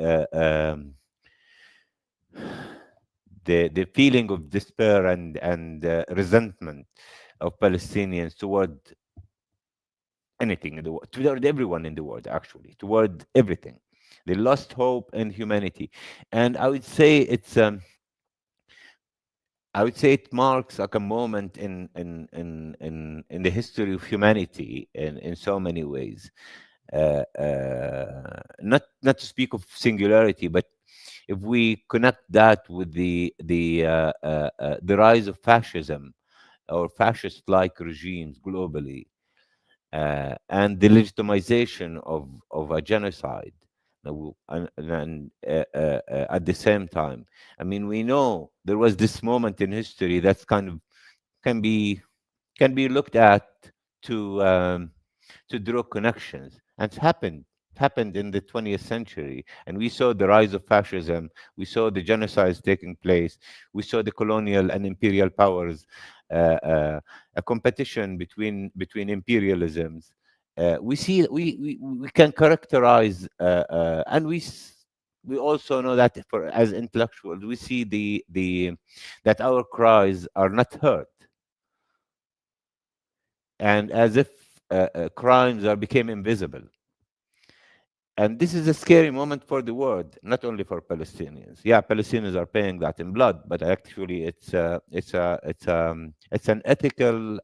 feeling of despair and resentment of Palestinians toward anything in the world, toward everyone in the world, actually, toward everything. They lost hope in humanity, and I would say it marks like a moment in the history of humanity in so many ways. Not to speak of singularity, but if we connect that with the rise of fascism or fascist-like regimes globally, and the legitimization of a genocide, and at the same time, I mean, we know there was this moment in history that's kind of can be looked at to draw connections, and it happened in the 20th century, and we saw the rise of fascism, we saw the genocides taking place, we saw the colonial and imperial powers a competition between imperialisms. We see we can characterize and we also know that for as intellectuals we see the that our cries are not heard, and as if crimes are became invisible. And this is a scary moment for the world, not only for Palestinians. Yeah, Palestinians are paying that in blood, but actually it's an ethical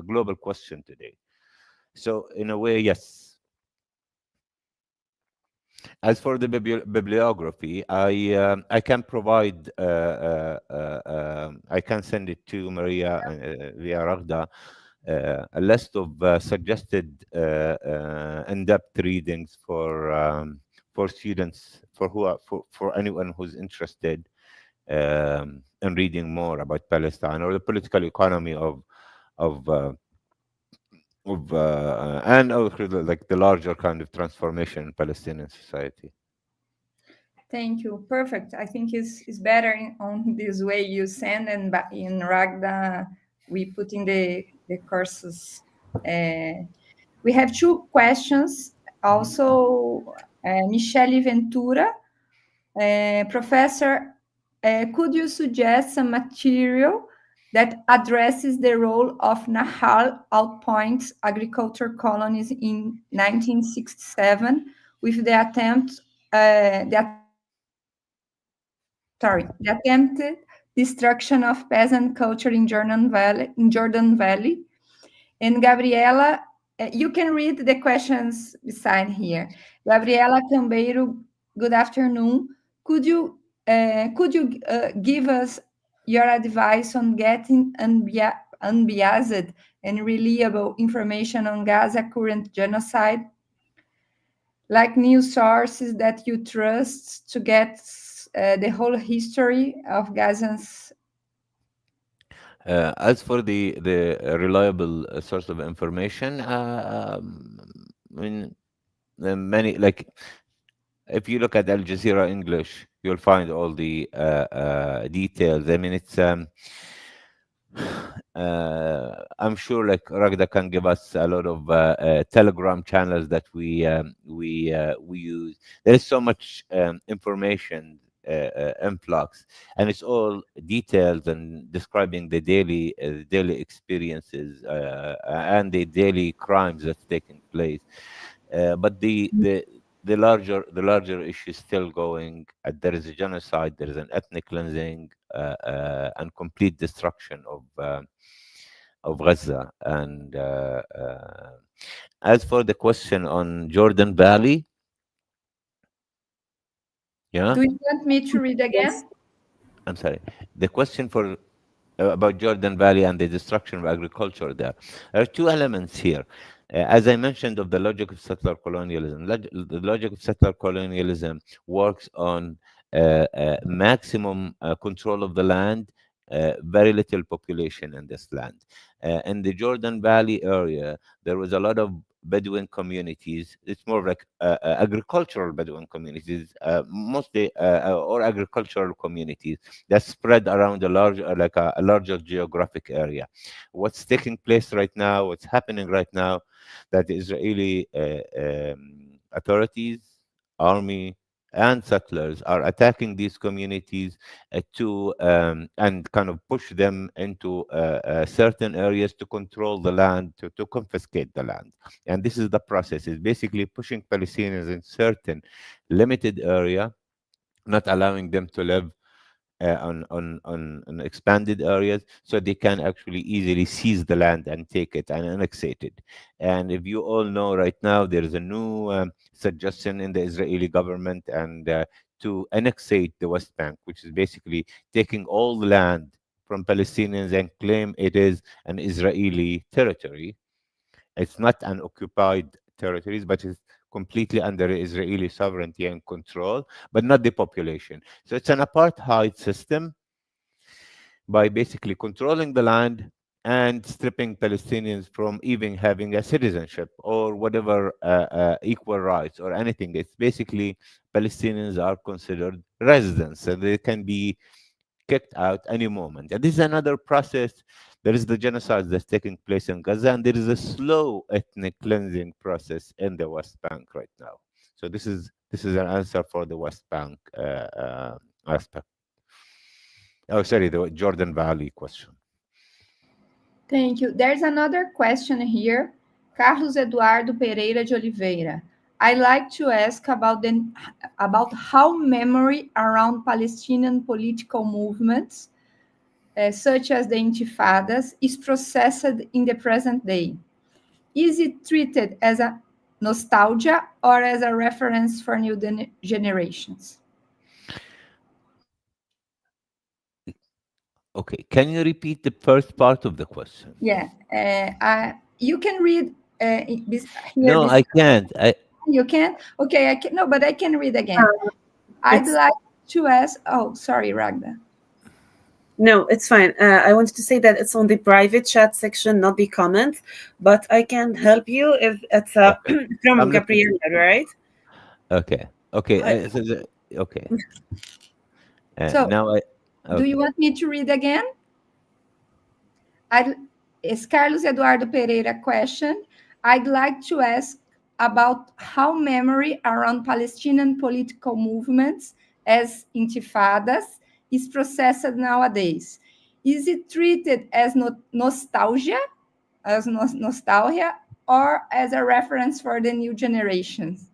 global question today. So in a way, yes. As for the bibliography, I can provide I can send it to Maria via Ragda, a list of suggested in-depth readings for students, for anyone who's interested in reading more about Palestine or the political economy of and like the larger kind of transformation in Palestinian society. Thank you. Perfect. I think it's better on this way you send, and in Ragda we put in the courses. We have two questions. Also, Michele Ventura, Professor, could you suggest some material that addresses the role of Nahal Outpoints agriculture colonies in 1967 with the attempted destruction of peasant culture in Jordan Valley. And Gabriela, you can read the questions beside here. Gabriela Cambeiro, good afternoon. Could you give us your advice on getting unbiased and reliable information on Gaza current genocide, like news sources that you trust to get the whole history of Gaza's? As for the reliable source of information, I mean, many, like if you look at Al Jazeera English, you'll find all the details. I mean, it's I'm sure like Ragda can give us a lot of Telegram channels that we use. There is so much information influx, and it's all detailed and describing the daily experiences and the daily crimes that's taking place. But the larger issue is still going. There is a genocide. There is an ethnic cleansing and complete destruction of Gaza. And as for the question on Jordan Valley, yeah, Do you want me to read again? I'm sorry. The question for about Jordan Valley and the destruction of agriculture there. There are two elements here. As I mentioned, of the logic of settler colonialism, the logic of settler colonialism works on maximum control of the land, very little population in this land. In the Jordan Valley area, there was a lot of Bedouin communities. It's more like agricultural Bedouin communities, mostly, or agricultural communities that spread around a larger geographic area. What's taking place right now, what's happening right now, that the Israeli authorities, army, and settlers are attacking these communities to and kind of push them into certain areas to control the land, to confiscate the land. And this is the process, is basically pushing Palestinians in certain limited area, not allowing them to live on expanded areas, so they can actually easily seize the land and take it and annex it. And if you all know, right now there is a new suggestion in the Israeli government and to annexate the West Bank, which is basically taking all the land from Palestinians and claim it is an Israeli territory. It's not an occupied territories, but it's completely under Israeli sovereignty and control, but not the population. So it's an apartheid system by basically controlling the land and stripping Palestinians from even having a citizenship or whatever equal rights or anything. It's basically Palestinians are considered residents, and they can be kicked out any moment. And this is another process. There is the genocide that's taking place in Gaza, and there is a slow ethnic cleansing process in the West Bank right now. So this is an answer for the West Bank aspect. Oh, sorry, the Jordan Valley question. Thank you. There's another question here. Carlos Eduardo Pereira de Oliveira. I'd like to ask about how memory around Palestinian political movements, such as the Intifadas, is processed in the present day. Is it treated as a nostalgia or as a reference for new generations? Okay, can you repeat the first part of the question? Yeah, you can read here. No, I can't. You can? Okay, I can. No, but I can read again. I'd like to ask. Oh, sorry, Ragda. No, it's fine. I wanted to say that it's on the private chat section, not the comment, but I can help you if it's from Gabriela, right? Okay. Okay. Okay. So now do you want me to read again? It's Carlos Eduardo Pereira question. I'd like to ask about how memory around Palestinian political movements as intifadas is processed nowadays. Is it treated as nostalgia, or as a reference for the new generations,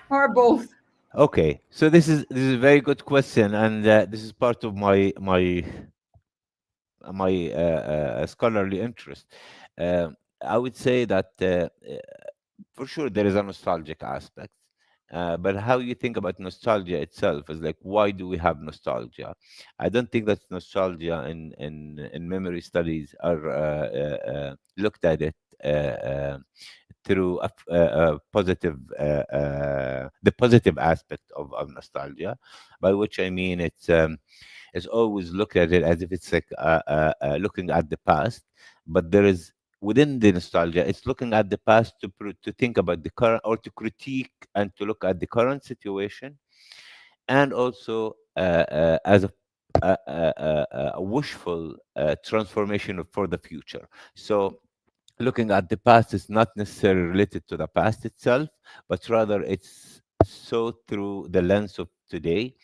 or both? Okay, so this is a very good question, and this is part of my scholarly interest. I would say that for sure there is a nostalgic aspect, but how you think about nostalgia itself is like, why do we have nostalgia? I don't think that nostalgia in memory studies are looked at it through a positive the positive aspect of nostalgia, by which I mean it's always looked at it as if it's like looking at the past, but there is within the nostalgia, it's looking at the past to think about the current, or to critique and to look at the current situation, and also as a wishful transformation for the future. So looking at the past is not necessarily related to the past itself, but rather it's so through the lens of today.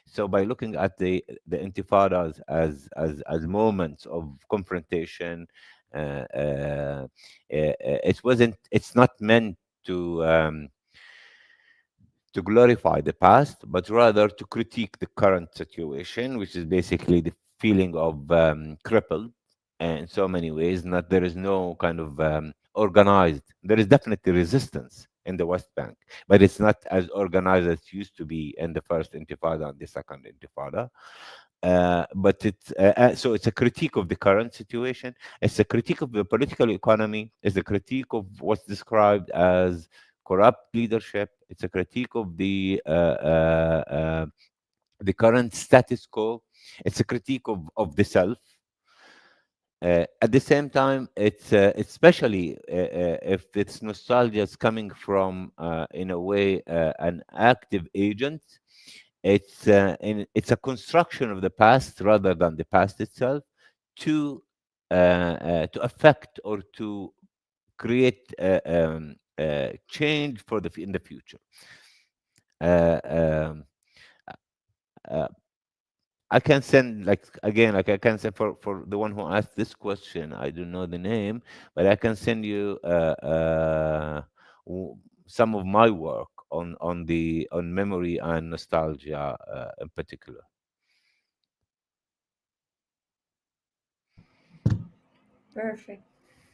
So by looking at the intifadas as moments of confrontation, it's not meant to glorify the past, but rather to critique the current situation, which is basically the feeling of crippled in so many ways. Not there is no kind of organized. There is definitely resistance in the West Bank, but it's not as organized as it used to be in the first Intifada and the second Intifada. But so it's a critique of the current situation. It's a critique of the political economy. It's a critique of what's described as corrupt leadership. It's a critique of the current status quo. It's a critique of the self. At the same time, it's especially if its nostalgia is coming from, in a way, an active agent. It's a construction of the past rather than the past itself to affect or to create change for in the future. I can send, like, again, like I can send for the one who asked this question. I don't know the name, but I can send you some of my work on memory and nostalgia in particular. Perfect.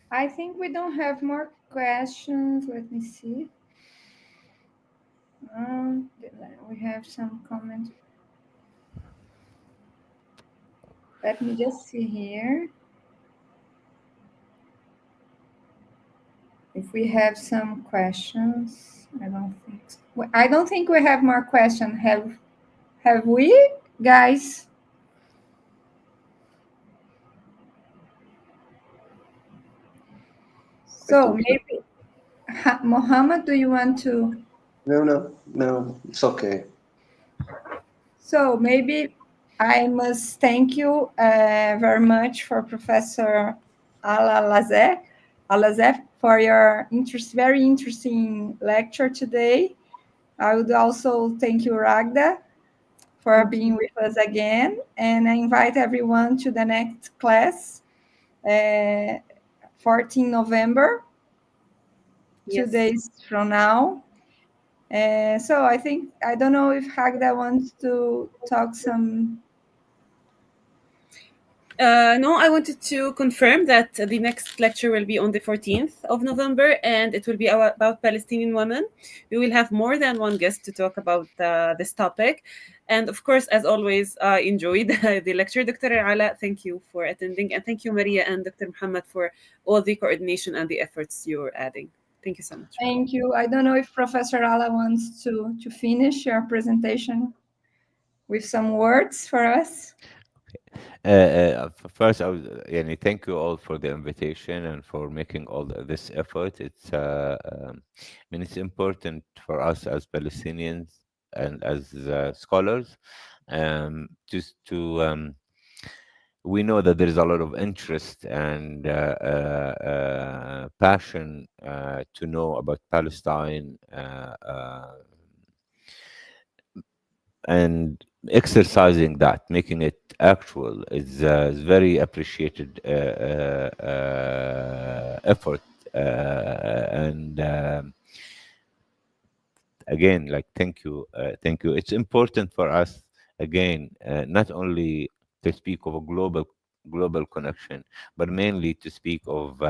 I think we don't have more questions. Let me see. We have some comments. Let me just see here. If we have some questions, I don't think so. I don't think we have more questions. Have we, guys? So maybe, Mohammed, do you want to? No, it's okay. So maybe I must thank you very much for Professor Ala Alazzeh for your very interesting lecture today. I would also thank you, Ragda, for being with us again. And I invite everyone to the next class, 14 November, Yes. 2 days from now. So I don't know if Ragda wants to talk some. No, I wanted to confirm that the next lecture will be on the 14th of November, and it will be about Palestinian women. We will have more than one guest to talk about this topic. And of course, as always, I enjoyed the lecture. Dr. Ala, thank you for attending. And thank you, Maria and Dr. Muhammad, for all the coordination and the efforts you're adding. Thank you so much. Thank you. I don't know if Professor Ala wants to finish your presentation with some words for us. First, thank you all for the invitation and for making all this effort. It's important for us as Palestinians and as scholars, just to we know that there is a lot of interest and passion to know about Palestine. And exercising that, making it actual, is very appreciated effort. And again, thank you. It's important for us, again, not only to speak of a global connection, but mainly to speak of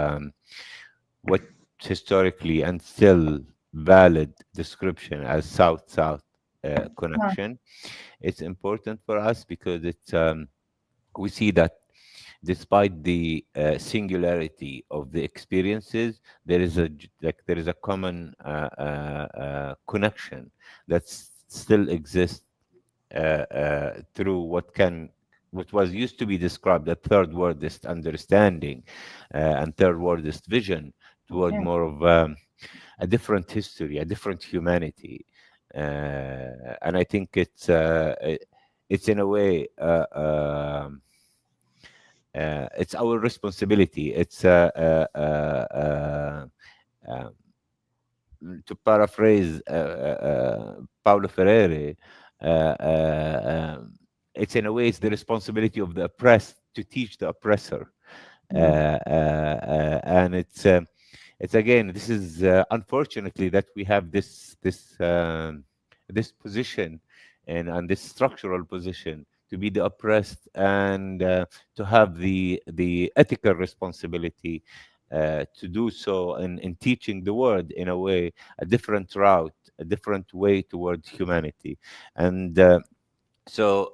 what historically and still valid description as South-South connection. It's important for us because we see that despite the singularity of the experiences, there is a common connection that still exists through what was used to be described as third worldist understanding and third worldist vision toward more of a different history, a different humanity. And I think it's in a way it's our responsibility. It's to paraphrase Paulo Freire, it's in a way it's the responsibility of the oppressed to teach the oppressor, and it's again, this is unfortunately that we have this position and this structural position to be the oppressed and to have the ethical responsibility to do so in teaching the world in a way, a different route, a different way towards humanity. And so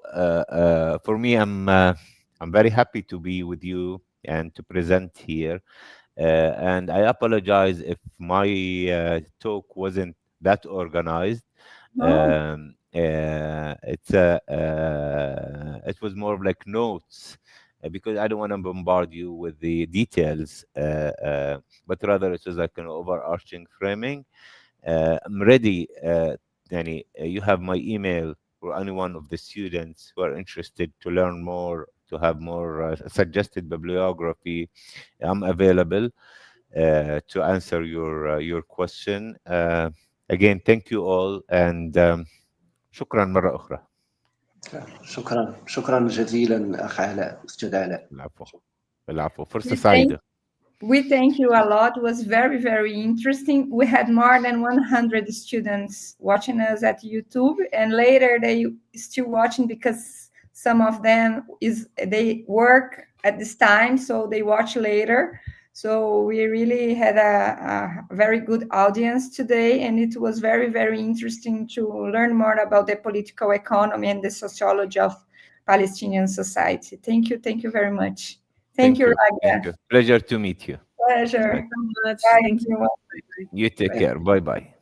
for me, I'm very happy to be with you and to present here. And I apologize if my talk wasn't that organized. It was more of like notes because I don't want to bombard you with the details, but rather it was like an overarching framing. I'm ready. Danny, you have my email for any one of the students who are interested to learn more, to have more suggested bibliography. I'm available to answer your question. Again, thank you all, and شكرا مرة أخرى. شكرا جزيلا أخ علاء، أستاذ علاء. العفو فرصة سعيدة. We thank you a lot. It was very, very interesting. We had more than 100 students watching us at YouTube, and later they still watching because some of them they work at this time, so they watch later. So we really had a very good audience today, and it was very, very interesting to learn more about the political economy and the sociology of Palestinian society. Thank you very much. Thank you, Ragda. Thank you. Pleasure to meet you. Pleasure. Thank you so much. Bye, Thank you. everyone. You take care. Bye-bye.